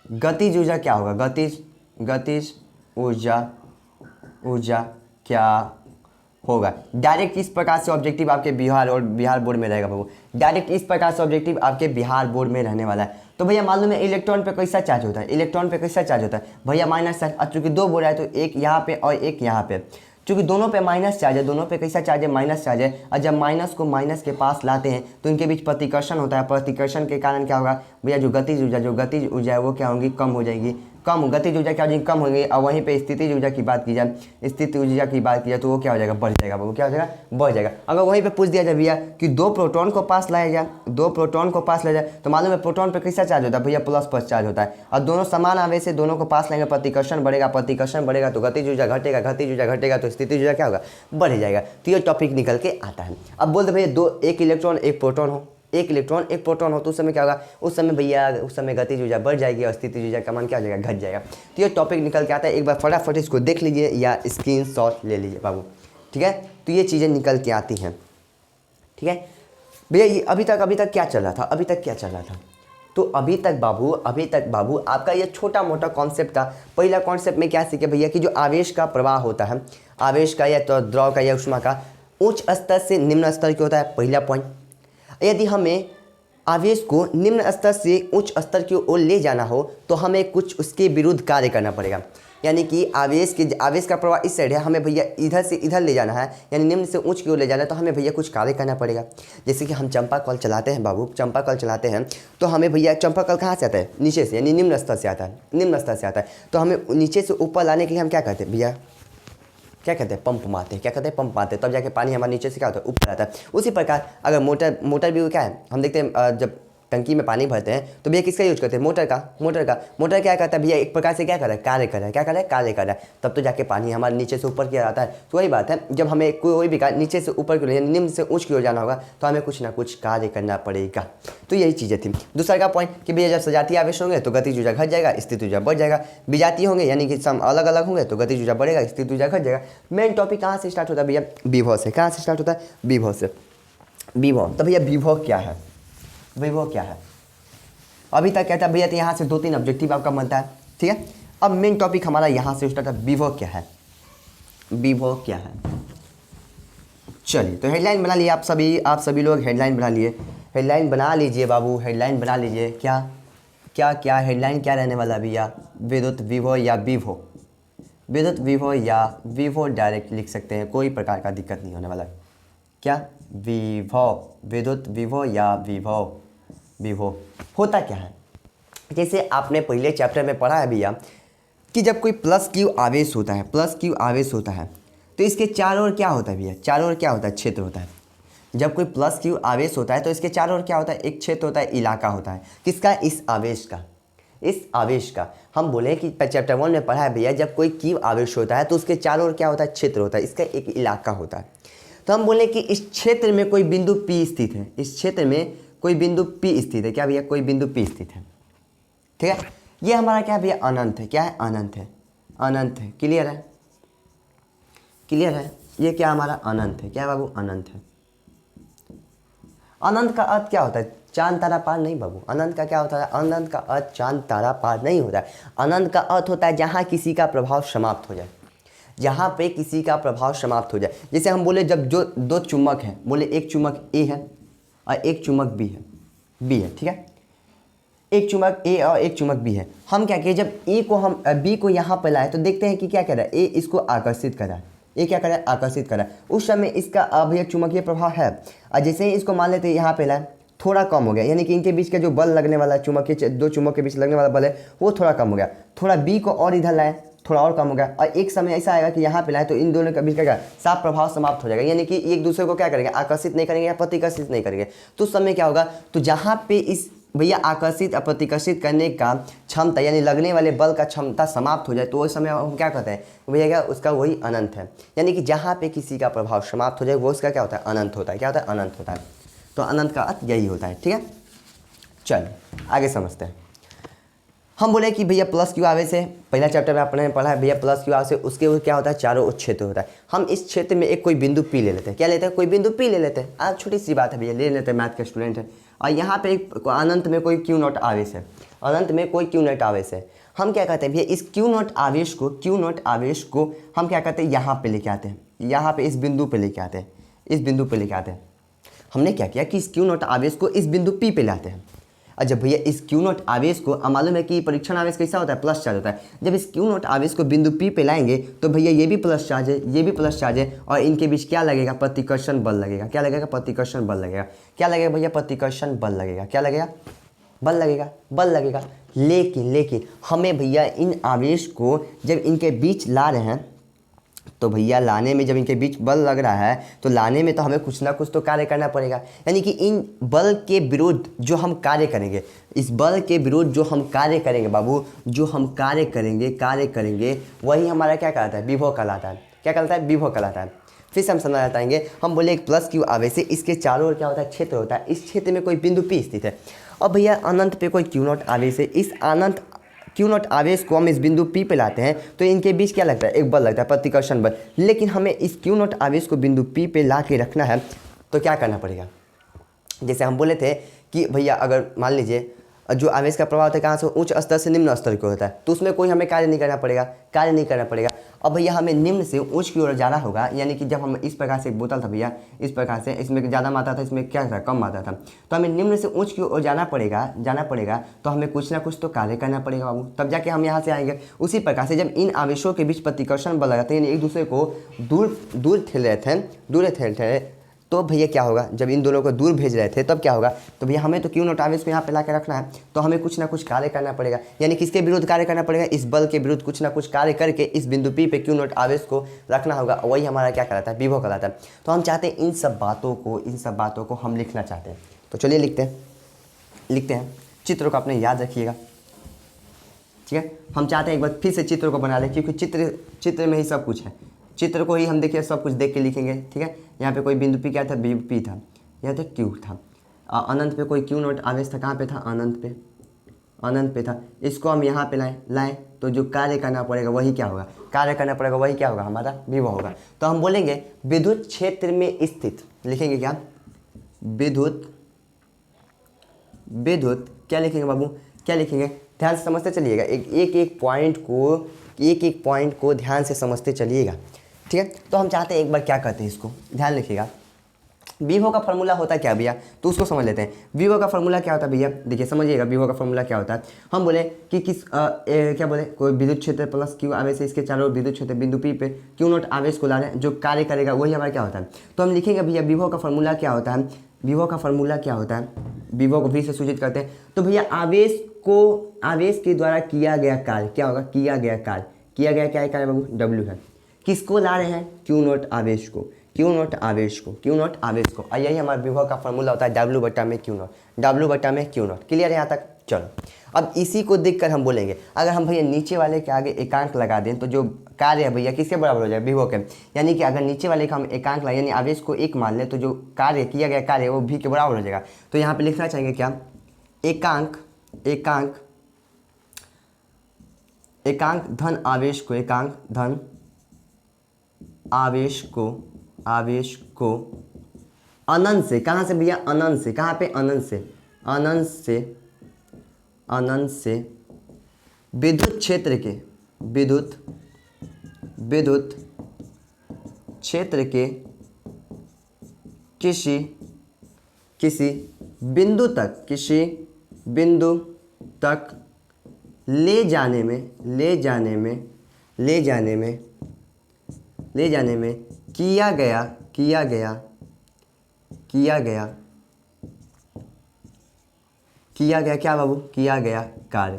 गतिज ऊर्जा क्या होगा, गतिज ऊर्जा क्या होगा। डायरेक्ट इस प्रकार से ऑब्जेक्टिव आपके बिहार बोर्ड में रहेगा बाबू, डायरेक्ट इस प्रकार से ऑब्जेक्टिव आपके बिहार बोर्ड में रहने वाला है। तो भैया मालूम है इलेक्ट्रॉन पे कैसा चार्ज होता है, इलेक्ट्रॉन पे कैसा चार्ज होता है भैया माइनस चार्ज। अब चूंकि 2 बोल रहा है तो एक यहाँ पे और एक यहाँ पे, चूंकि दोनों पे माइनस चार्ज है, दोनों पे कैसा चार्ज है, माइनस चार्ज है। और जब माइनस को माइनस के पास लाते हैं तो इनके बीच प्रतिकर्षण होता है, प्रतिकर्षण के कारण क्या होगा भैया, जो गतिज ऊर्जा है वो क्या होगी, कम हो जाएगी, कम गतिज ऊर्जा क्या हो जाएगी, कम होगी। और वहीं पे स्थितिज ऊर्जा की बात की जाए, स्थिति ऊर्जा की बात की जाए तो वो क्या हो जाएगा, बढ़ जाएगा, वो क्या हो जाएगा, बढ़ जाएगा। अगर वहीं पे पूछ दिया जाए भैया कि 2 प्रोटॉन को पास लाया जाए, 2 प्रोटॉन को पास लाया जाए तो मालूम है प्रोटॉन पे कैसा चार्ज होता है भैया, प्लस चार्ज होता है। और दोनों समान आवेश से दोनों को पास लाएंगे, प्रतिकर्षण बढ़ेगा, प्रतिकर्षण बढ़ेगा तो गतिज ऊर्जा घटेगा, गतिज ऊर्जा घटेगा तो स्थितिज ऊर्जा क्या होगा, बढ़ जाएगा। तो ये टॉपिक निकल के आता है। अब बोलते भैया एक इलेक्ट्रॉन एक प्रोटॉन हो, एक इलेक्ट्रॉन एक प्रोटॉन हो तो उस समय क्या होगा, उस समय भैया उस समय गतिज ऊर्जा बढ़ जाएगी और स्थितिज ऊर्जा का मान क्या हो जाएगा, घट जाएगा। तो ये टॉपिक निकल के आता है, एक बार फटाफट इसको देख लीजिए या स्क्रीनशॉट ले लीजिए बाबू, ठीक है। तो ये चीज़ें निकल के आती हैं, ठीक है भैया। ये अभी तक क्या चल रहा था, अभी तक क्या चल रहा था, तो अभी तक बाबू आपका ये छोटा मोटा कॉन्सेप्ट था। पहला कॉन्सेप्ट में क्या सीखे भैया कि जो आवेश का प्रवाह होता है, आवेश का या तो द्रव का या ऊष्मा का उच्च स्तर से निम्न स्तर की होता है, पहला पॉइंट। यदि हमें आवेश को निम्न स्तर से उच्च स्तर की ओर ले जाना हो तो हमें कुछ उसके विरुद्ध कार्य करना पड़ेगा। यानी कि आवेश का प्रवाह इस साइड है, हमें भैया इधर से इधर ले जाना है, यानी निम्न से उच्च की ओर ले जाना है तो हमें भैया कुछ कार्य करना पड़ेगा। जैसे कि हम चंपा कल चलाते हैं बाबू, चंपा कल चलाते हैं तो हमें भैया चंपा कल कहाँ से आता है, नीचे से, यानी निम्न स्तर से आता है, निम्न स्तर से आता है। तो हमें नीचे से ऊपर लाने के लिए हम क्या करते हैं भैया, क्या कहते हैं, पंप मारते हैं, क्या कहते हैं, पंप मारते हैं, तब जाके पानी हमारे नीचे से क्या होता है, ऊपर आता है। उसी प्रकार अगर मोटर भी क्या है, हम देखते हैं जब टंकी में पानी भरते हैं तो भैया किसका यूज करते हैं, मोटर का क्या करता है भैया, एक प्रकार से क्या कर रहा है, कार्य कर रहा है, तब तो जाके पानी हमारे नीचे से ऊपर की ओर आता है। तो वही बात है, जब हमें कोई भी कार्य नीचे से ऊपर की ओर यानी निम्न से उच्च की ओर जाना होगा तो हमें कुछ ना कुछ कार्य करना पड़ेगा। तो यही चीज़ें थी। दूसरा का पॉइंट कि भैया जब सजातीय आवेश होंगे तो गतिज ऊर्जा घट जाएगा, स्थिति ऊर्जा बढ़ जाएगा। विजातीय होंगे यानी कि सम अलग अलग होंगे तो गतिज ऊर्जा बढ़ेगा, स्थिति ऊर्जा घट जाएगा। मेन टॉपिक कहाँ से स्टार्ट होता है भैया, विभव से। कहाँ से स्टार्ट होता है, विभव से। विभव, तो भैया विभव क्या है, विभव क्या है, अभी तक कहता है भैया तो यहाँ से 2-3 ऑब्जेक्टिव आपका बनता है, ठीक है। अब मेन टॉपिक हमारा यहाँ से स्टार्ट है, विभव क्या है, विभव क्या है। चलिए तो हेडलाइन बना लिए आप सभी लोग हेडलाइन बना लिए, हेडलाइन बना लीजिए बाबू, हेडलाइन बना लीजिए। क्या हेडलाइन क्या रहने वाला भैया, विद्युत विभव या विभव, विद्युत विभव या विभव डायरेक्ट लिख सकते हैं, कोई प्रकार का दिक्कत नहीं होने वाला। क्या विभव, विद्युत विभव या विभव होता क्या है। जैसे आपने पहले चैप्टर में पढ़ा है भैया कि जब कोई प्लस क्यू आवेश होता है, तो इसके चारों ओर क्या होता है भैया, चारों ओर क्या होता है, क्षेत्र होता है। जब कोई प्लस क्यू आवेश होता है तो इसके चारों ओर क्या होता है, एक क्षेत्र होता है, इलाका होता है। किसका, इस आवेश का। हम बोले कि चैप्टर 1 में पढ़ा है भैया जब कोई क्यू आवेश होता है तो उसके चारों ओर क्या होता है, क्षेत्र होता है, इसका एक इलाका होता है। तो हम बोले कि इस क्षेत्र में कोई बिंदु P स्थित है, इस क्षेत्र में कोई बिंदु P स्थित है, क्या भैया, कोई बिंदु P स्थित है, ठीक है। ये हमारा क्या भैया, अनंत है, क्या है, अनंत है। क्लियर है, ये क्या हमारा अनंत है, क्या है बाबू, अनंत है। अनंत का अर्थ क्या होता है, चांद तारा पार नहीं बाबू। अनंत का क्या होता है, अनंत का अर्थ चांद तारा पार नहीं होता है। अनंत का अर्थ होता है जहाँ किसी का प्रभाव समाप्त हो जाए, जहाँ पे किसी का प्रभाव समाप्त हो जाए। जैसे हम बोले जब जो 2 चुम्बक हैं, बोले एक चुम्बक A है और एक चुम्बक B है, ठीक है। एक चुम्बक A और एक चुम्बक B है। हम क्या किए, जब B को यहाँ पर लाए तो देखते हैं कि क्या कर रहा है, A इसको आकर्षित कर रहा है, ये क्या कर रहा है, आकर्षित कर रहा है। उस समय इसका भैया चुम्बकीय प्रभाव है, और जैसे ही इसको मान लेते हैं यहाँ पे लाए, थोड़ा कम हो गया, यानी कि इनके बीच का जो बल लगने वाला चुम्बकीय, 2 चुम्बक के बीच लगने वाला बल है वो थोड़ा कम हो गया। थोड़ा B को और इधर लाए, थोड़ा और कम हो गया, और एक समय ऐसा आएगा कि यहाँ पे लाए तो इन दोनों के बीच का साफ प्रभाव समाप्त हो जाएगा, यानी कि एक दूसरे को क्या करेंगे, आकर्षित नहीं करेंगे या प्रतिकर्षित नहीं करेंगे। तो उस समय क्या होगा, तो जहाँ पे इस भैया आकर्षित और प्रतिकर्षित करने का क्षमता यानी लगने वाले बल का क्षमता समाप्त हो जाए तो उस समय हम क्या कहते हैं भैया, क्या उसका वही अनंत है। यानी कि जहाँ पे किसी का प्रभाव समाप्त हो जाए वो उसका क्या होता है, अनंत होता है। क्या होता है, अनंत होता है। तो अनंत का अर्थ यही होता है, ठीक है। चलिए आगे समझते हैं। हम बोले कि भैया प्लस क्यू आवेश है, पहला चैप्टर में आपने पढ़ा है भैया प्लस क्यू आवेश है, उसके क्या होता है, चारों ओर क्षेत्र होता है। हम इस क्षेत्र में एक कोई बिंदु P ले लेते हैं, क्या लेते हैं, कोई बिंदु P ले लेते हैं। आज छोटी सी बात है भैया, ले लेते हैं, मैथ के स्टूडेंट है। और यहाँ पे एक अनंत में कोई क्यू नॉट आवेश है, अनंत में कोई क्यू नॉट आवेश है। हम क्या कहते हैं भैया, इस क्यू नॉट आवेश को हम क्या कहते हैं, यहाँ पे लेके आते हैं, यहाँ पे इस बिंदु पे लेके आते हैं, इस बिंदु पे लेके आते हैं। हमने क्या किया कि इस क्यू नॉट आवेश को इस बिंदु पी पे लाते हैं। और जब भैया इस क्यू नॉट आवेश को, मालूम है कि परीक्षण आवेश कैसा होता है, प्लस चार्ज होता है। जब इस क्यू नॉट आवेश को बिंदु पी पे लाएंगे तो भैया ये भी प्लस चार्ज है, ये भी प्लस चार्ज है, और इनके बीच क्या लगेगा, प्रतिकर्षण बल लगेगा। क्या लगेगा, प्रतिकर्षण बल लगेगा। क्या लगेगा भैया, प्रतिकर्षण बल लगेगा। क्या लगेगा, बल लगेगा, बल लगेगा। लेकिन हमें भैया इन आवेश को जब इनके बीच ला रहे हैं तो भैया लाने में, जब इनके बीच बल लग रहा है तो लाने में तो हमें कुछ ना कुछ तो कार्य करना पड़ेगा। यानी कि इन बल के विरुद्ध जो हम कार्य करेंगे, इस बल के विरुद्ध जो हम कार्य करेंगे बाबू, जो हम कार्य करेंगे वही हमारा क्या कहलाता है, विभव कहलाता है। क्या कहलाता है, विभव कहलाता है। फिर से हम समझना चाहेंगे, हम बोले एक प्लस क्यू आवेश से इसके चारों ओर क्या होता है, क्षेत्र होता है। इस क्षेत्र में कोई बिंदु पी स्थित है। और भैया अनंत पे कोई क्यू नॉट आवेश है। इस अनंत क्यू नॉट आवेश को हम इस बिंदु पी पे लाते हैं तो इनके बीच क्या लगता है, एक बल लगता है, प्रतिकर्षण बल। लेकिन हमें इस क्यू नॉट आवेश को बिंदु पी पे ला के रखना है तो क्या करना पड़ेगा। जैसे हम बोले थे कि भैया अगर मान लीजिए जो आवेश का प्रभाव होता है कहाँ से, उच्च स्तर से निम्न स्तर को होता है, तो उसमें कोई हमें कार्य नहीं करना पड़ेगा। अब भैया हमें निम्न से उच्च की ओर जाना होगा। यानी कि जब हम इस प्रकार से एक बोतल था भैया, इस प्रकार से, इसमें ज़्यादा मात्रा था, इसमें क्या था, कम मात्रा था, तो हमें निम्न से उच्च की ओर जाना पड़ेगा। तो हमें कुछ ना कुछ तो कार्य करना पड़ेगा बाबू, तब जाके हम यहाँ से आएंगे। उसी प्रकार से जब इन आवेशों के बीच प्रतिकर्षण बल लगाते हैं, यानी एक दूसरे को दूर ठेल रहे थे, तो भैया क्या होगा, जब इन दोनों को दूर भेज रहे थे तब क्या होगा, तो भैया हमें तो क्यू नॉट आवेश को यहाँ पे ला के रखना है, तो हमें कुछ ना कुछ कार्य करना पड़ेगा। यानी किसके विरुद्ध कार्य करना पड़ेगा, इस बल के विरुद्ध कुछ ना कुछ कार्य करके इस बिंदु पी पे क्यू नॉट आवेश को रखना होगा। वही हमारा क्या कहलाता है, विभव कहलाता है। तो हम चाहते हैं इन सब बातों को हम लिखना चाहते हैं। तो चलिए लिखते हैं। चित्र को अपने याद रखिएगा, ठीक है। हम चाहते हैं एक बार फिर से चित्र को बना लें, क्योंकि चित्र में ही सब कुछ है। चित्र को ही हम देखिए सब कुछ देख के लिखेंगे, ठीक है। यहाँ पे कोई बिंदु पी क्या था, पी था, यहाँ पे क्यू था। अनंत पे कोई क्यू नॉट आवेश था, कहाँ पे था, अनंत पे था। इसको हम यहाँ पे लाएं तो जो कार्य करना पड़ेगा वही क्या होगा, हमारा विभव होगा। तो हम बोलेंगे विद्युत क्षेत्र में स्थित, लिखेंगे क्या, विद्युत क्या लिखेंगे बाबू, क्या लिखेंगे, ध्यान से समझते चलिएगा। एक पॉइंट को ध्यान से समझते चलिएगा, ठीक है। तो हम चाहते हैं एक बार क्या करते हैं, इसको ध्यान रखिएगा। विभव का फॉर्मूला होता है क्या भैया, तो उसको समझ लेते हैं। विभव का फॉर्मूला क्या होता है भैया, देखिए समझिएगा। विभव का फॉर्मूला क्या होता है, हम बोले कि क्या बोले, कोई विद्युत क्षेत्र प्लस क्यू आवेश है, इसके चारों विद्युत क्षेत्र बिंदु पी पे क्यू नॉट आवेश को ला रहे हैं, जो कार्य करेगा वही हमारा क्या होता है। तो हम लिखेंगे भैया विभव का फॉर्मूला क्या होता है, विभव को भी से सूचित करते हैं। तो भैया आवेश के द्वारा किया गया कार्य क्या होगा, किया गया क्या है कार्य बाबू, W है। किसको ला रहे हैं, क्यू नॉट आवेश को। और यही हमारा विभव का फॉर्मूला होता है, W बटा में क्यू नॉट। क्लियर है यहाँ तक। चलो अब इसी को देखकर हम बोलेंगे, अगर हम भैया नीचे वाले के आगे एकांक लगा दें तो जो कार्य है भैया किसके बराबर हो जाए, विभव के। यानी कि अगर नीचे वाले का हम एकांक लगाए, यानी आवेश को 1 मान लें, तो जो कार्य किया गया कार्य वो V के बराबर हो जाएगा। तो यहाँ पे लिखना चाहेंगे क्या, एकांक धन आवेश को अनंत से, कहाँ से भैया, अनंत से, कहाँ पे, अनंत से विद्युत क्षेत्र के किसी बिंदु तक ले जाने में किया गया क्या बाबू, किया गया कार्य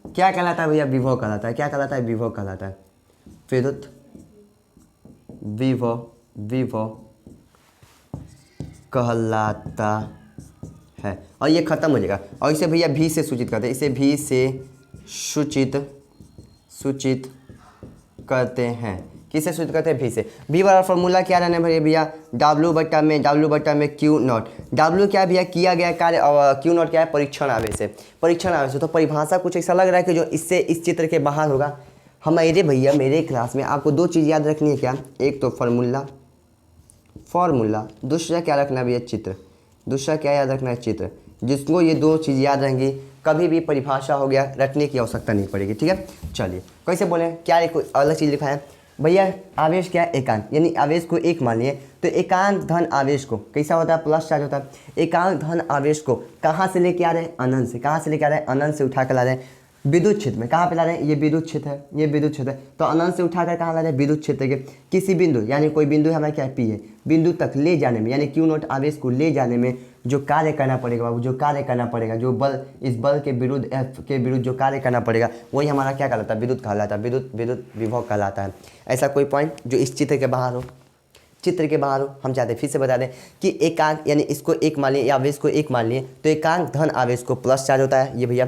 क्या कहलाता है भैया, विभव कहलाता है। क्या कहलाता है, विभव कहलाता है। विद्युत विभव कहलाता है। और ये खत्म हो जाएगा। और इसे भैया भी से सूचित करते हैं, इसे भी से सूचित करते हैं। किससे सूचित करते हैं, भी से। भी वाला फॉर्मूला क्या रहना है भैया, W बटा में क्यू नॉट। W क्या है भैया, किया गया कार्य, और क्यू नॉट क्या है, परीक्षण आवेश है। तो परिभाषा कुछ ऐसा लग रहा है कि जो इससे इस चित्र के बाहर होगा। मेरे क्लास में आपको 2 चीज़ याद रखनी है क्या, एक तो फॉर्मूला, दूसरा क्या रखना है भैया, चित्र। दूसरा क्या याद रखना है, चित्र। जिसको ये 2 चीज़ याद रहेंगी कभी भी परिभाषा हो गया रटने की आवश्यकता नहीं पड़ेगी। ठीक है, चलिए कैसे बोले, क्या कोई अलग चीज़ लिखा है भैया, आवेश क्या है, एकांक, यानी आवेश को एक मान लिए तो एकांक धन आवेश को कैसा होता है, प्लस चार्ज होता है। एकांक धन आवेश को कहाँ से लेके आ रहे हैं, अनंत से। कहाँ से लेके आ रहे हैं, अनंत से उठा कर ला रहे हैं विद्युत क्षेत्र में। कहाँ पे ला रहे हैं, ये विद्युत क्षेत्र है, ये विद्युत क्षेत्र है, तो अनंत से उठाकर कहाँ ला रहे हैं, विद्युत क्षेत्र के किसी बिंदु, यानी कोई बिंदु है हमारा क्या है, पी है, बिंदु तक ले जाने में, यानी क्यू नॉट आवेश को ले जाने में जो कार्य करना पड़ेगा बाबू, जो कार्य करना पड़ेगा, जो बल, इस बल के विरुद्ध, एफ के विरुद्ध जो कार्य करना पड़ेगा वही हमारा क्या कहलाता है, विद्युत कहलाता है, विद्युत विभव कहलाता है। ऐसा कोई पॉइंट जो इस चित्र के बाहर हो, चित्र के बाहर हो, हम चाहते हैं फिर से बता दें कि एकांक यानी इसको एक मान लिए या आवेश को एक मान लिए तो एकांक धन आवेश को प्लस चार्ज होता है। ये भैया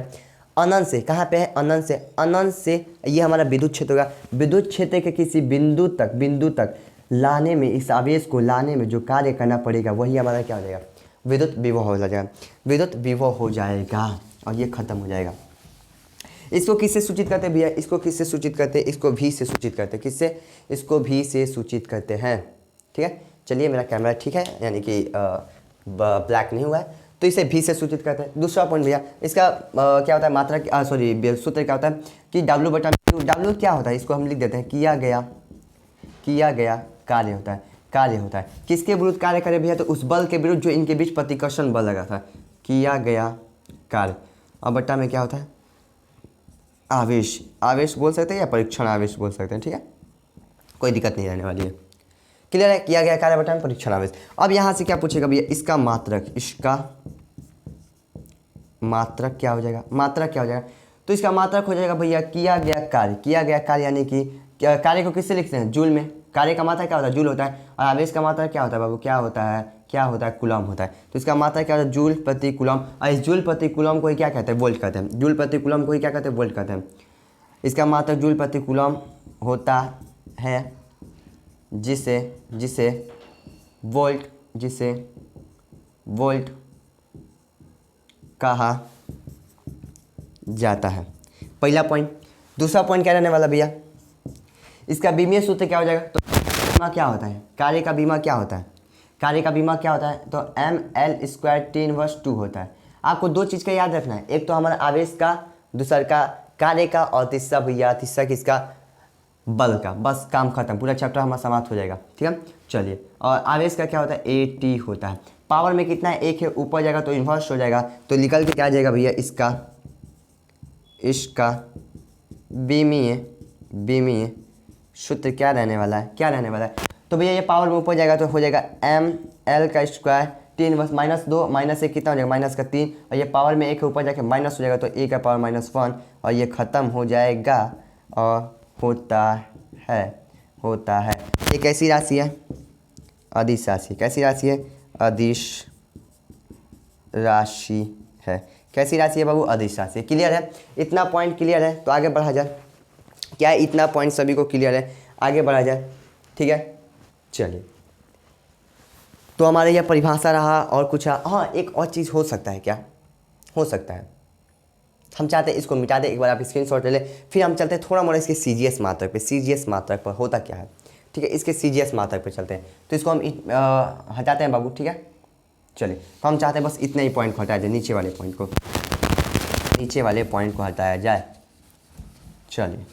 अनंत से, कहाँ पे है, अनंत से, अनंत से ये हमारा विद्युत क्षेत्र होगा। विद्युत क्षेत्र के किसी बिंदु तक लाने में, इस आवेश को लाने में जो कार्य करना पड़ेगा वही हमारा क्या हो जाएगा, विद्युत विभव हो जाएगा, विद्युत विभव हो जाएगा और ये खत्म हो जाएगा। इसको किससे सूचित करते हैं भैया, इसको किससे सूचित करते हैं, इसको भी से सूचित करते हैं। किससे, इसको भी से सूचित करते हैं। ठीक है, चलिए मेरा कैमरा ठीक है, यानी कि ब्लैक नहीं हुआ है, तो इसे भी से सूचित करते हैं। दूसरा पॉइंट भैया इसका क्या होता है, मात्रा सॉरी सूत्र क्या होता है कि W बटा W क्या होता है, इसको हम लिख देते हैं किया गया कार्य होता है, कार्य होता है। किसके विरुद्ध कार्य करे भैया, तो उस बल के विरुद्ध जो इनके बीच प्रतिकर्षण बल लगा था, किया गया कार्य। और बट्टा में क्या होता है, आवेश, आवेश बोल सकते हैं या परीक्षण आवेश बोल सकते हैं। ठीक है, कोई दिक्कत नहीं रहने वाली है। क्लियर है, किया गया कार्य बटा में परीक्षण आवेश। अब यहाँ से क्या पूछेगा भैया, इसका मात्रक, इसका मात्रक क्या हो जाएगा, मात्रक क्या हो जाएगा, तो इसका मात्रक हो जाएगा भैया किया गया कार्य, यानी कि कार्य को किससे लिखते हैं, जूल में। कार्य का मात्रा क्या होता है, जूल होता है, और आवेश का मात्रा क्या होता है बाबू, क्या होता है, कूलम होता है। तो इसका मात्रा क्या होता है, जूल प्रति कूलम, और इस जूल प्रति कूलम को ही क्या कहते हैं, वोल्ट कहते हैं। जूल प्रति कूलम को ही क्या कहते हैं, वोल्ट कहते हैं। इसका मात्रा जूल प्रति कूलम होता है, जिसे वोल्ट कहा जाता है। पहला पॉइंट। दूसरा पॉइंट क्या रहने वाला भैया, इसका बीमीय सूत्र क्या हो जाएगा, तो बीमा क्या होता है, कार्य का बीमा क्या होता है, कार्य का बीमा क्या होता है, तो ml² T−2 होता है। आपको दो चीज़ का याद रखना है, एक तो हमारा आवेश का, दूसरा का कार्य का, और तीसरा भैया तीसरा किसका, बल का। बस काम खत्म, पूरा चैप्टर हमारा समाप्त हो जाएगा। ठीक है, चलिए। और आवेश का क्या होता है, AT होता है। पावर में कितना है, एक है, ऊपर जाएगा तो इन्वर्स हो जाएगा, तो निकल के क्या आ जाएगा भैया, इसका बीमीय सूत्र क्या रहने वाला है, तो भैया ये पावर में ऊपर जाएगा तो हो जाएगा ml² T−2, -2 -1 कितना हो जाएगा, -3, और ये पावर में एक ऊपर जाके माइनस हो जाएगा तो a का पावर -1, और ये ख़त्म हो जाएगा और होता है। ये कैसी राशि है, अदिश राशि। कैसी राशि है, अदिश राशि है। कैसी राशि है बाबू, अदिश राशि। क्लियर है, इतना पॉइंट क्लियर है, तो आगे बढ़ा जाए। क्या इतना पॉइंट सभी को क्लियर है, आगे बढ़ा जाए। ठीक है, चलिए। तो हमारे यह परिभाषा रहा और कुछ, हाँ एक और चीज़ हो सकता है, क्या हो सकता है, हम चाहते हैं इसको मिटा दें, एक बार आप स्क्रीनशॉट ले लें, फिर हम चलते हैं थोड़ा मोड़ा इसके CGS मात्रक पे। CGS मात्रक पर होता क्या है, ठीक है, इसके CGS मात्रक पे चलते हैं, तो इसको हम हटाते हैं बाबू। ठीक है, चलिए। तो हम चाहते हैं बस इतना ही पॉइंट को हटाया जाए, नीचे वाले पॉइंट को हटाया जाए। चलिए,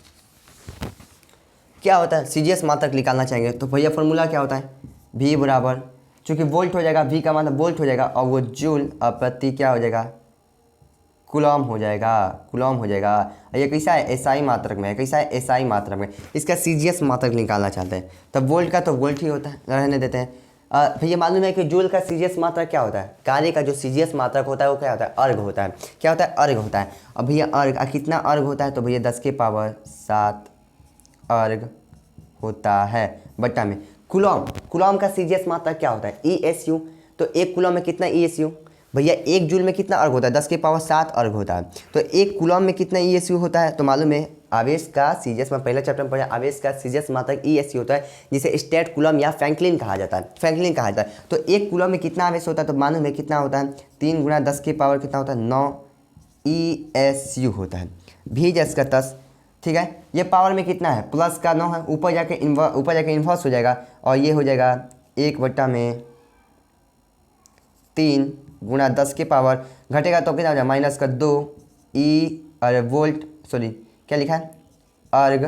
क्या होता है, CGS मात्रक निकालना चाहेंगे तो भैया फॉर्मूला क्या होता है, V बराबर, चूँकि वोल्ट हो जाएगा, V का मतलब वोल्ट हो जाएगा, और वो जूल प्रति क्या हो जाएगा, कूलम हो जाएगा। ये कैसा है, SI मात्रक में है, कैसा है, SI मात्रक में। इसका CGS मात्रक निकालना चाहते हैं, तब वोल्ट का तो वोल्ट ही होता है, रहने देते हैं। भैया मालूम है कि जूल का CGS मात्रक क्या होता है, कार्य का जो CGS मात्रक होता है वो क्या होता है, अर्घ होता है। क्या होता है, अर्घ होता है। अब भैया अर्घ कितना अर्घ होता है, तो भैया 10⁻7 अर्घ होता है, बट्टा में कूलम का CGS मात्रक क्या होता है, ESU। तो एक कूलम में कितना ESU, भैया एक जूल में कितना अर्घ होता है, 10⁻7 अर्घ होता है। तो एक कूलम में कितना ESU होता है, तो मालूम है आवेश का CGS में पहले चैप्टर में पढ़ा, आवेश का CGS मात्रक ESU होता है, जिसे स्टेट कूलम या फ्रैंकलिन कहा जाता है। तो एक कूलम में कितना आवेश होता है, तो मालूम है कितना होता है, 3 × 10 की पावर कितना होता है, 9 ESU होता है। V का 10। ठीक है, ये पावर में कितना है, प्लस का 9 है, ऊपर जाके इन्वर्स हो जाएगा, और ये हो जाएगा 1/3 × 10 की पावर, घटेगा तो कितना हो जाएगा, -2 वोल्ट सॉरी क्या लिखा है, अर्ग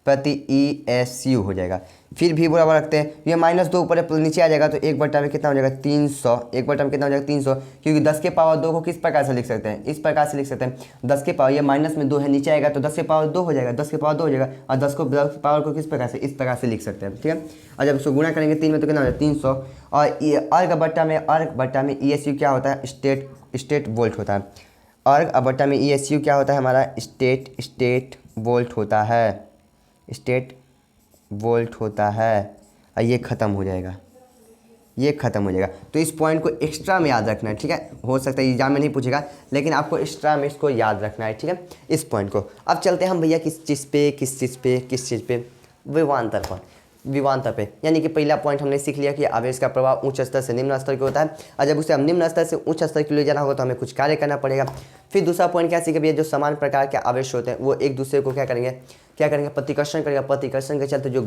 प्रति ESU हो जाएगा। फिर भी बराबर रखते हैं, ये -2 ऊपर नीचे आ जाएगा तो 1 में कितना हो जाएगा 300, 1 में कितना हो जाएगा 300, क्योंकि 10 के पावर 2 को किस प्रकार से लिख सकते हैं, इस प्रकार से लिख सकते हैं 10 के पावर, ये -2 है नीचे आएगा तो 10 के पावर 2 हो जाएगा, 10 के पावर 2 हो जाएगा, और 10 के पावर को किस प्रकार से, इस प्रकार से लिख सकते हैं, ठीक है। और जब इसको गुणा करेंगे 3 में तो कितना हो जाएगा 300, और अर्ग बट्टा में ESU क्या होता है, स्टेट वोल्ट होता है। अर्ग बट्टा में ESU क्या होता है हमारा, स्टेट वोल्ट होता है, स्टेट वोल्ट होता है। और ये ख़त्म हो जाएगा, ये ख़त्म हो जाएगा। तो इस पॉइंट को एक्स्ट्रा में याद रखना है, ठीक है। हो सकता है एग्जाम में नहीं पूछेगा, लेकिन आपको एक्स्ट्रा में इसको याद रखना है, ठीक है, इस पॉइंट को। अब चलते हैं हम भैया किस चीज़ पे, विभवांतर पर, विभवांतर पे। यानी कि पहला पॉइंट हमने सीख लिया कि आवेश का प्रभाव उच्च स्तर से निम्न स्तर का होता है, और जब उसे हम निम्न स्तर से उच्च स्तर के लिए जाना होगा तो हमें कुछ कार्य करना पड़ेगा। फिर दूसरा पॉइंट क्या सीखे भैया, जो समान प्रकार के आवेश होते हैं वो एक दूसरे को क्या करेंगे, प्रतिकर्षण करेगा। प्रतिकर्षण के चलते जो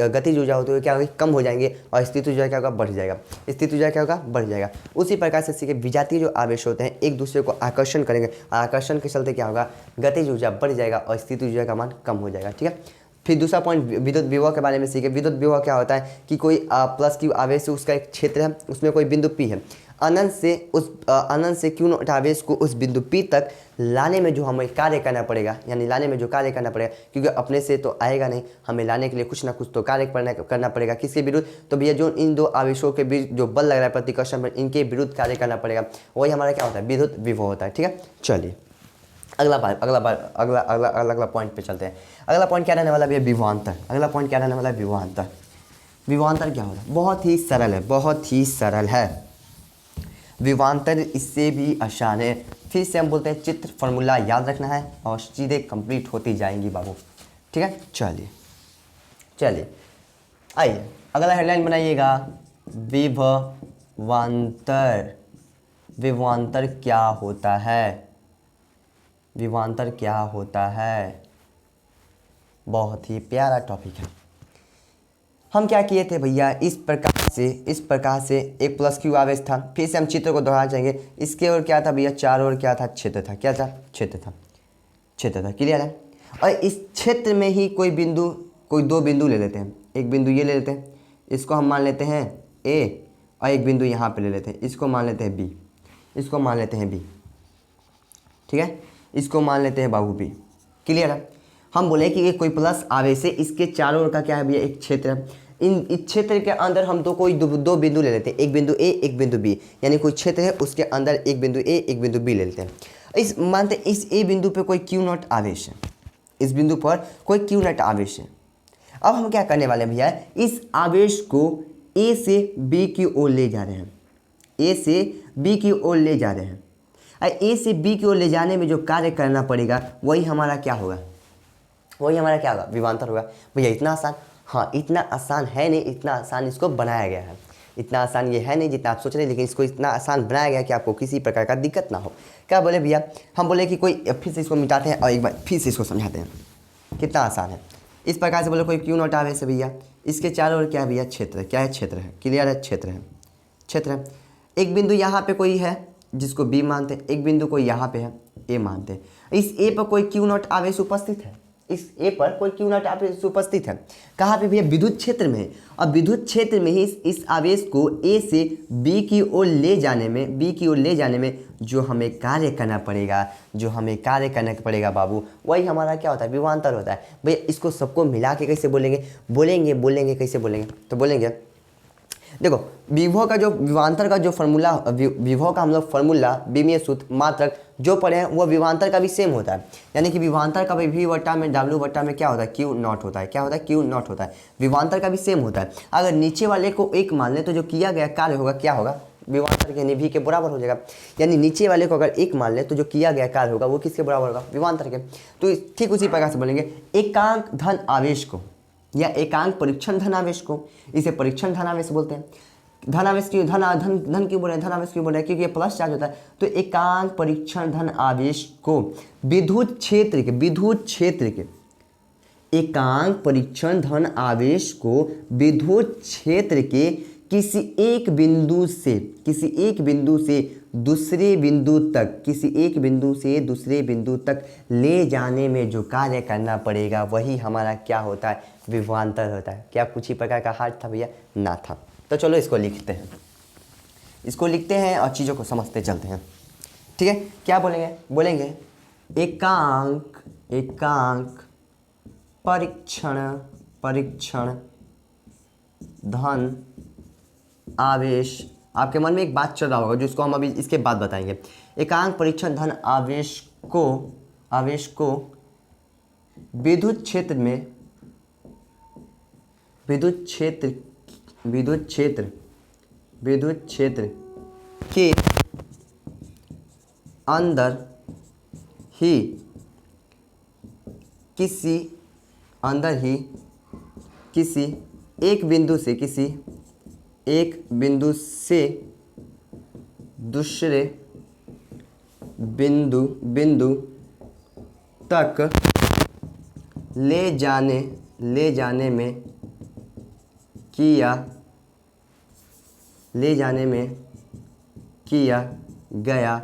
गतिज ऊर्जा होती है क्या होगी, कम हो जाएंगे, और स्थित ऊर्जा क्या होगा, बढ़ जाएगा, स्थित ऊर्जा क्या होगा, बढ़ जाएगा। उसी प्रकार से सीखे विजातीय जो आवेश होते हैं एक दूसरे को आकर्षण करेंगे, आकर्षण के चलते क्या होगा, गतिज ऊर्जा बढ़ जाएगा और स्थित ऊर्जा का मान कम हो जाएगा, ठीक है। फिर दूसरा पॉइंट विद्युत विभव के बारे में सीखे। विद्युत विभव क्या होता है कि कोई प्लस क्यू आवेश से उसका एक क्षेत्र है, उसमें कोई बिंदु P है, अनंत से क्यू नॉट आवेश को उस बिंदु P तक लाने में जो हमें कार्य करना पड़ेगा, यानी लाने में जो कार्य करना पड़ेगा, क्योंकि अपने से तो आएगा नहीं, हमें लाने के लिए कुछ ना कुछ तो कार्य करना पड़ेगा। किसके विरुद्ध, तो भैया जो इन दो आवेशों के बीच जो बल लग रहा है प्रतिकर्षण पर, इनके विरुद्ध कार्य करना पड़ेगा, वही हमारा क्या होता है, विद्युत विभव होता है, ठीक है। चलिए अगला पॉइंट पे चलते हैं। अगला पॉइंट क्या रहने वाला है, विभवांतर। अगला पॉइंट क्या रहने वाला है, विभवांतर। विभवांतर क्या होता है, बहुत ही सरल है, बहुत ही सरल है विभवांतर, इससे भी आसान है। फिर से हम बोलते हैं चित्र फॉर्मूला याद रखना है और चीज़ें कंप्लीट होती जाएंगी बाबू, ठीक है। चलिए आइए अगला हेडलाइन बनाइएगा, विभवांतर। विभवांतर क्या होता है, विभवांतर क्या होता है, बहुत ही प्यारा टॉपिक है। हम क्या किए थे भैया, इस प्रकार से एक प्लस क्यू आवेश था। फिर से हम चित्र को दोहराना चाहेंगे। इसके और क्या था भैया, चारों ओर क्या था, क्षेत्र था। क्या था, क्षेत्र था, क्लियर है। और इस क्षेत्र में ही कोई दो बिंदु ले लेते हैं। एक बिंदु ये ले लेते हैं, इसको हम मान लेते हैं A, और एक बिंदु यहाँ पे ले लेते हैं, इसको मान लेते हैं B, इसको मान लेते हैं B, ठीक है, इसको मान लेते हैं बाबू B, क्लियर है। हम बोले कि ये कोई प्लस आवेश है, इसके चारों ओर का क्या है भैया, एक क्षेत्र है। इस क्षेत्र के अंदर हम दो बिंदु ले लेते हैं, एक बिंदु A, एक बिंदु B, यानी कोई क्षेत्र है उसके अंदर एक बिंदु A, एक बिंदु B ले लेते हैं। मानते हैं इस A बिंदु पे कोई Q नॉट आवेश है, इस बिंदु पर कोई Q नॉट आवेश है। अब हम क्या करने वाले हैं भैया, इस आवेश को A से B की ओर ले जा रहे हैं, A से B की ओर ले जा रहे हैं। A से B की ओर ले जाने में जो कार्य करना पड़ेगा वही हमारा क्या होगा, विभवांतर होगा। भैया इतना आसान, हाँ इतना आसान है नहीं, इतना आसान इसको बनाया गया है। इतना आसान ये है नहीं जितना आप सोच रहे हैं, लेकिन इसको इतना आसान बनाया गया कि आपको किसी प्रकार का दिक्कत ना हो। क्या बोले भैया, हम बोले कि कोई, फिर से इसको मिटाते हैं और एक बार फिर से इसको समझाते हैं, कितना आसान है। इस प्रकार से बोले कोई क्यू नॉट आवेश है भैया, इसके चारों ओर क्या है भैया, क्षेत्र। क्या है, क्षेत्र है, क्लियर है, क्षेत्र है। एक बिंदु यहाँ पे कोई है जिसको B मानते हैं, एक बिंदु को यहाँ पे है A मानते हैं। इस A पर कोई क्यू नॉट आवेश उपस्थित है, इस A पर कोई क्यू नॉट आवेश उपस्थित है। कहाँ पे भैया, विद्युत क्षेत्र में। और विद्युत क्षेत्र में ही इस आवेश को A से B की ओर ले जाने में जो हमें कार्य करना पड़ेगा बाबू, वही हमारा क्या होता है, विभवांतर होता है। भैया इसको सबको मिला के कैसे बोलेंगे, कैसे बोलेंगे, तो बोलेंगे देखो, विभव का जो विभवांतर का जो फॉर्मूला, विभव का हम लोग फॉर्मूला, बीमीय सूत्र, मात्रक जो पढ़े हैं वो विभवांतर का भी सेम होता है। यानी कि विभवांतर का भी V बट्टा में W बट्टा में क्या होता है, Q नॉट होता है। क्या होता है, Q नॉट होता है। विभवांतर का भी सेम होता है। अगर नीचे वाले को एक मान ले तो जो किया गया कार्य होगा क्या होगा, विभवांतर के V के बराबर हो जाएगा। यानी नीचे वाले को अगर एक मान ले तो जो किया गया कार्य होगा वो किसके बराबर होगा, विभवांतर के। तो ठीक उसी प्रकार से बोलेंगे एकांक धन आवेश को या एकांक परीक्षण धन आवेश को, इसे परीक्षण धन आवेश बोलते हैं। धनावेश क्यों, धन क्यों बोल रहे हैं, धनावेश क्यों बोल रहे हैं, क्योंकि ये प्लस चार्ज होता है। तो एकांक परीक्षण धन आवेश को विद्युत क्षेत्र के एकांक परीक्षण धन आवेश को विद्युत क्षेत्र के किसी एक बिंदु से दूसरे बिंदु तक, किसी एक बिंदु से दूसरे बिंदु तक ले जाने में जो कार्य करना पड़ेगा वही हमारा क्या होता है, विभवांतर होता है। क्या कुछ ही प्रकार का हार्ड था भैया? ना था। तो चलो इसको लिखते हैं, इसको लिखते हैं और चीज़ों को समझते चलते हैं। ठीक है, क्या बोलेंगे? बोलेंगे एकांक परीक्षण धन आवेश। आपके मन में एक बात चल रहा होगा जिसको हम अभी इसके बाद बताएंगे। एकांक परीक्षण धन आवेश को विद्युत क्षेत्र के अंदर ही किसी एक बिंदु से दूसरे बिंदु तक ले जाने में किया गया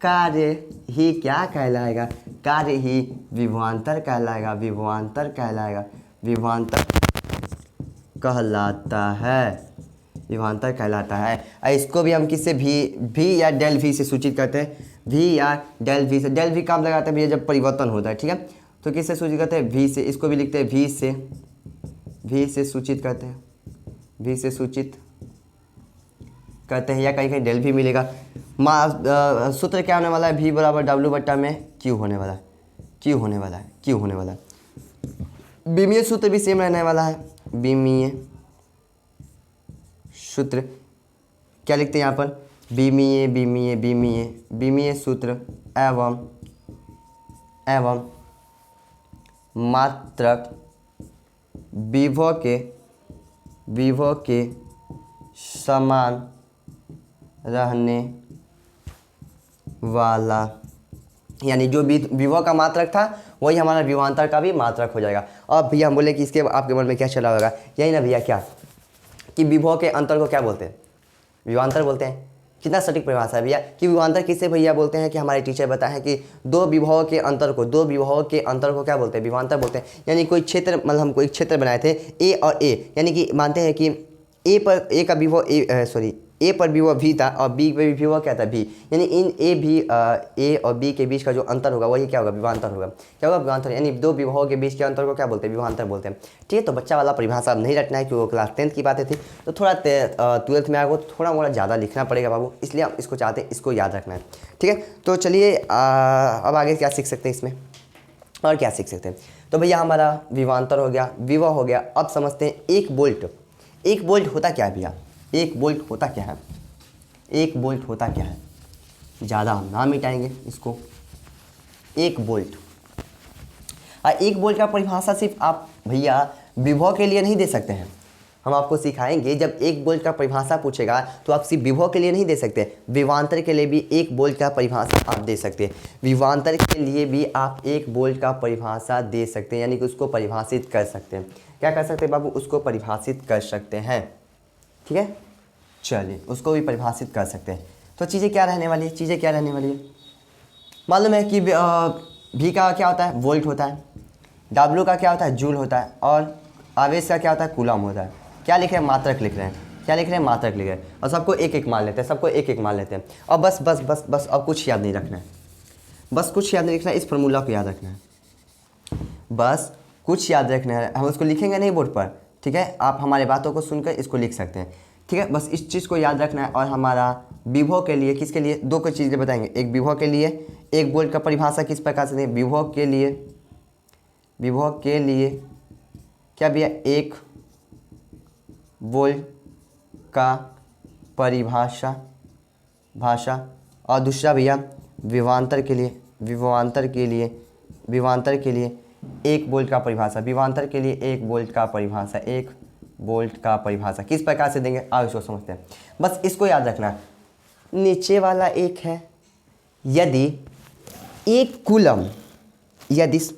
कार्य ही क्या कहलाएगा? कार्य ही विभवांतर कहलाएगा। विभवांतर कहलाता है। इसको भी हम किससे भी या डेल वी से सूचित करते हैं। भी या डेल वी से, डेल वी काम लगाते हैं भैया जब परिवर्तन होता है। ठीक है, तो किससे सूचित करते हैं? भी से। इसको भी लिखते हैं भी से सूचित करते हैं, भी से सूचित करते हैं, या कहीं डेल भी मिलेगा। सूत्र क्या होने वाला है? भी बराबर डब्ल्यू बट्टा में क्यू होने वाला है। बीमीय सूत्र भी सेम रहने वाला है। बीमीय सूत्र क्या लिखते हैं यहाँ पर? बीमीय सूत्र एवं मात्रक विभव के समान रहने वाला, यानी जो विभव का मात्रक था वही हमारा विभवांतर का भी मात्रक हो जाएगा। अब भैया हम बोले कि इसके आपके मन में क्या चला होगा? यही ना भैया, क्या कि विभव के अंतर को क्या बोलते हैं? विभवांतर बोलते हैं। कितना सटीक परिभाषा है भैया कि विभवांतर किससे भैया बोलते हैं? कि हमारे टीचर बताए हैं कि दो विभव के अंतर को क्या बोलते हैं? विभवांतर बोलते हैं। यानी कोई क्षेत्र, मतलब हम कोई क्षेत्र बनाए थे ए और ए, यानी कि मानते हैं कि ए पर विभव भी था और बी पर भी विभव क्या था? भी। यानी इन ए और बी के बीच का जो अंतर होगा वही क्या होगा? विभवांतर होगा। क्या होगा? विभवांतर। यानी दो विभवों के बीच के अंतर को क्या बोलते हैं? विभवांतर बोलते हैं। ठीक है, तो बच्चा वाला परिभाषा अब नहीं रटना है क्योंकि वो क्लास 10th की बातें थी, तो थोड़ा 12th में आएगा तो थोड़ा मोड़ा ज़्यादा लिखना पड़ेगा बाबू, इसलिए हम इसको चाहते हैं, इसको याद रखना है। ठीक है, तो चलिए अब आगे क्या सीख सकते हैं इसमें, और क्या सीख सकते हैं? तो भैया हमारा विभवांतर हो गया, विभव हो गया। अब समझते हैं एक बोल्ट होता क्या है भैया? एक बोल्ट होता क्या है? ज़्यादा हम ना मिटाएंगे इसको। एक बोल्ट का परिभाषा सिर्फ आप भैया विभव के लिए नहीं दे सकते हैं। हम आपको सिखाएंगे जब एक बोल्ट का परिभाषा पूछेगा तो आप सिर्फ विभव के लिए नहीं दे सकते, विभवांतर के लिए भी एक बोल्ट का परिभाषा आप दे सकते हैं। विभवांतर के लिए भी आप एक बोल्ट का परिभाषा दे सकते हैं, यानी कि उसको परिभाषित कर सकते हैं। क्या कर सकते हैं बाबू? उसको परिभाषित कर सकते हैं। ठीक है, चलिए उसको भी परिभाषित कर सकते हैं। तो चीज़ें क्या रहने वाली है? मालूम है कि भी का क्या होता है? वोल्ट होता है। डब्ल्यू का क्या होता है? जूल होता है। और आवेश का क्या होता है? कूलम होता है। क्या लिख रहे हैं? मात्रक लिख रहे हैं। और सबको एक एक मान लेते हैं। और बस अब कुछ याद नहीं रखना है, इस फार्मूला को याद रखना है, बस कुछ याद रखना है। हम उसको लिखेंगे नहीं बोर्ड पर, ठीक है? आप हमारी बातों को सुनकर इसको लिख सकते हैं। ठीक है, बस इस चीज़ को याद रखना है। और हमारा विभव के लिए, किसके लिए? दो कुछ चीज़ें बताएंगे। एक विभव के लिए एक बोल्ट का परिभाषा किस प्रकार से दें? विभव के लिए क्या भैया? एक बोल्ट का परिभाषा। और दूसरा भैया विभवांतर के लिए एक बोल्ट का परिभाषा। विभवांतर के लिए एक बोल्ट का परिभाषा किस प्रकार से देंगे? आओ इसको समझते हैं। बस इसको याद रखना, नीचे वाला एक है। यदि एक कूलम,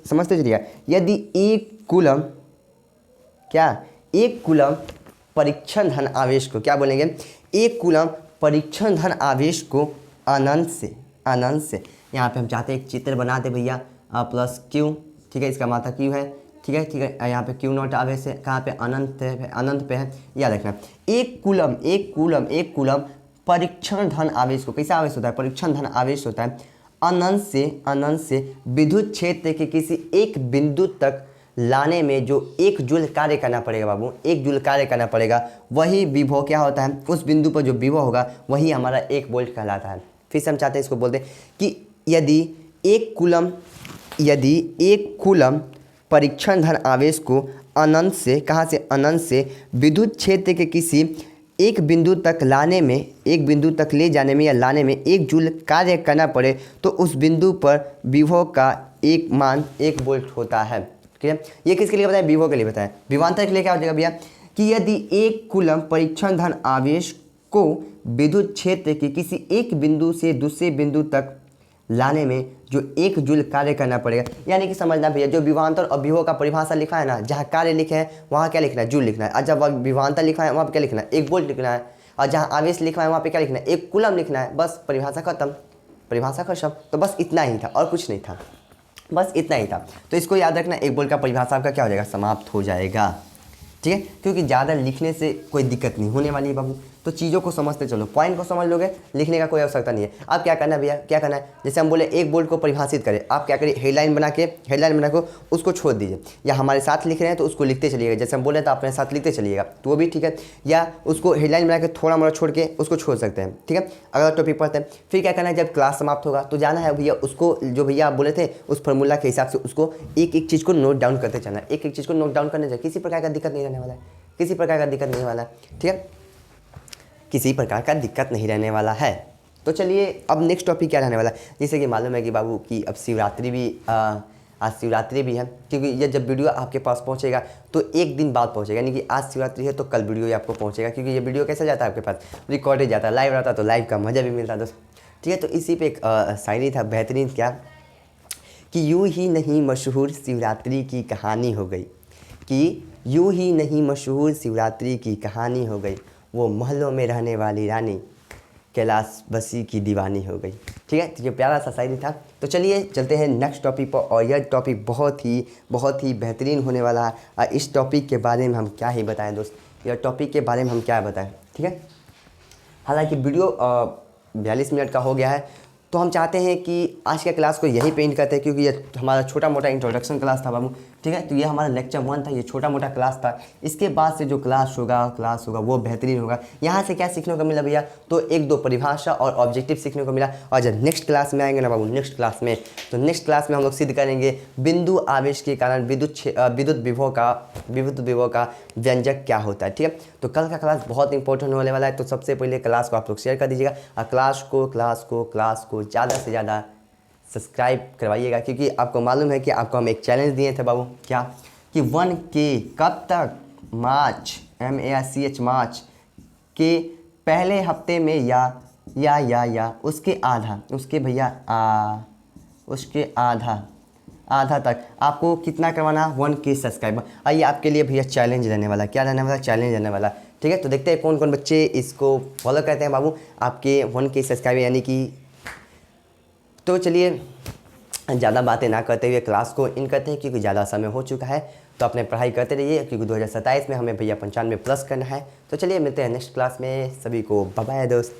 समझते चलिएगा, यदि एक कूलम परीक्षण धन आवेश को क्या बोलेंगे? एक कूलम परीक्षण धन आवेश को अनंत से यहाँ पे हम चाहते हैं एक चित्र बना दे भैया प्लस क्यू, ठीक है, इसका मात्रा क्यू है, ठीक है, यहाँ पे क्यू नॉट आवेश से कहाँ पे अनंत पे है, याद रखना। एक कूलम परीक्षण धन आवेश को, कैसा आवेश होता है, परीक्षण धन आवेश होता है अनंत से विद्युत क्षेत्र के किसी एक बिंदु तक लाने में जो 1 जूल कार्य करना पड़ेगा बाबू, 1 जूल कार्य करना पड़ेगा, वही विभव क्या होता है, उस बिंदु पर जो विभव होगा वही हमारा 1 वोल्ट कहलाता है। फिर से हम चाहते हैं इसको बोलते हैं कि यदि एक कूलम परीक्षण धन आवेश को अनंत से, कहाँ से, अनंत से विद्युत क्षेत्र के किसी एक बिंदु तक ले जाने में या लाने में 1 जूल कार्य करना पड़े तो उस बिंदु पर विभव का एक मान 1 वोल्ट होता है। ठीक है, ये किसके लिए बताया, विभव के लिए बताया। विभवांतर के लिए क्या हो जाएगा भैया कि यदि एक कूलम परीक्षण धन आवेश को विद्युत क्षेत्र के किसी एक बिंदु से दूसरे बिंदु तक लाने में जो 1 जूल कार्य करना पड़ेगा, यानी कि समझना भैया जो विभवांतर और विभव का परिभाषा लिखा है ना, जहाँ कार्य लिखे हैं वहाँ क्या लिखना है, जूल लिखना है, और जब विभवांतर लिखा है वहाँ पे क्या लिखना है, 1 वोल्ट लिखना है, और जहाँ आवेश लिखा है वहाँ पे क्या लिखना है, 1 कूलम लिखना है। बस परिभाषा खत्म, तो बस इतना ही था और कुछ नहीं था, बस इतना ही था। तो इसको याद रखना, 1 वोल्ट का परिभाषा आपका क्या हो जाएगा, समाप्त हो जाएगा। ठीक है, क्योंकि ज़्यादा लिखने से कोई दिक्कत नहीं होने वाली है बाबू, तो चीज़ों को समझते चलो, पॉइंट को समझ लोगे, लिखने का कोई आवश्यकता नहीं है। अब क्या करना है भैया, क्या करना है, जैसे हम बोले 1 वोल्ट को परिभाषित करें, आप क्या करिए, हेडलाइन बना के उसको छोड़ दीजिए, या हमारे साथ लिख रहे हैं तो उसको लिखते चलिएगा, जैसे हम बोले तो अपने साथ लिखते चलिएगा, तो वो भी ठीक है, या उसको हेडलाइन बना के थोड़ा मोड़ा छोड़ के उसको छोड़ सकते हैं। ठीक है, अगर टॉपिक पढ़ते हैं, फिर क्या करना है, जब क्लास समाप्त होगा तो जाना है भैया उसको, जो भैया आप बोले थे उस फॉर्मूला के हिसाब से उसको एक चीज़ को नोट डाउन करते चलना है, एक चीज़ को नोट डाउन करने से किसी प्रकार का दिक्कत नहीं रहने वाला है, किसी प्रकार का दिक्कत नहीं वाला है। ठीक है, किसी प्रकार का दिक्कत नहीं रहने वाला है। तो चलिए अब नेक्स्ट टॉपिक क्या रहने वाला है, जैसे कि मालूम है कि बाबू कि अब शिवरात्रि भी आज शिवरात्रि भी है, क्योंकि ये जब वीडियो आपके पास पहुंचेगा तो एक दिन बाद पहुंचेगा, यानी कि आज शिवरात्रि है तो कल वीडियो आपको पहुंचेगा, क्योंकि ये वीडियो कैसा जाता है आपके पास, रिकॉर्डेड जाता है, लाइव रहता है तो लाइव का मज़ा भी मिलता है दोस्त। ठीक है, तो इसी पे एक शायरी था बेहतरीन, क्या कि यूँ ही नहीं मशहूर शिवरात्रि की कहानी हो गई, कि यूँ ही नहीं मशहूर शिवरात्रि की कहानी हो गई, वो महलों में रहने वाली रानी कैलाश बसी की दीवानी हो गई। ठीक है, तो ये प्यारा सा शायरी था। तो चलिए चलते हैं नेक्स्ट टॉपिक पर, और यह टॉपिक बहुत ही बेहतरीन होने वाला है। और इस टॉपिक के बारे में हम क्या ही बताएं दोस्त, यह टॉपिक के बारे में हम क्या बताएं। ठीक है, हालांकि वीडियो 42 मिनट का हो गया है, तो हम चाहते हैं कि आज के क्लास को यही पेंट करते हैं, क्योंकि ये हमारा छोटा मोटा इंट्रोडक्शन क्लास था बाबू। ठीक है, तो ये हमारा लेक्चर 1 था, ये छोटा मोटा क्लास था। इसके बाद से जो क्लास होगा वो बेहतरीन होगा। यहाँ से क्या सीखने को मिला भैया, तो 1-2 परिभाषा और ऑब्जेक्टिव सीखने को मिला। और जब नेक्स्ट क्लास में आएंगे ना बाबू, नेक्स्ट क्लास में हम लोग सिद्ध करेंगे बिंदु आवेश के कारण विद्युत विभव का व्यंजक क्या होता है। ठीक है, तो कल का क्लास बहुत इंपॉर्टेंट होने वाला है, तो सबसे पहले क्लास को आप लोग शेयर कर दीजिएगा, और क्लास को ज़्यादा से ज़्यादा सब्सक्राइब करवाइएगा, क्योंकि आपको मालूम है कि आपको हम एक चैलेंज दिए थे बाबू, क्या कि 1K कब तक, मार्च मार्च के पहले हफ्ते में या उसके आधा तक आपको कितना करवाना, 1K सब्सक्राइबर। आइए आपके लिए भैया चैलेंज रहने वाला, क्या रहने वाला, चैलेंज रहने वाला। ठीक है, तो देखते हैं कौन कौन बच्चे इसको फॉलो करते हैं बाबू, आपके 1K सब्सक्राइबर यानी कि। तो चलिए ज़्यादा बातें ना करते हुए क्लास को इन करते हैं, क्योंकि ज़्यादा समय हो चुका है। तो अपने पढ़ाई करते रहिए, क्योंकि 2027 में हमें भैया 95 प्लस करना है। तो चलिए मिलते हैं नेक्स्ट क्लास में, सभी को बाय बाय दोस्त।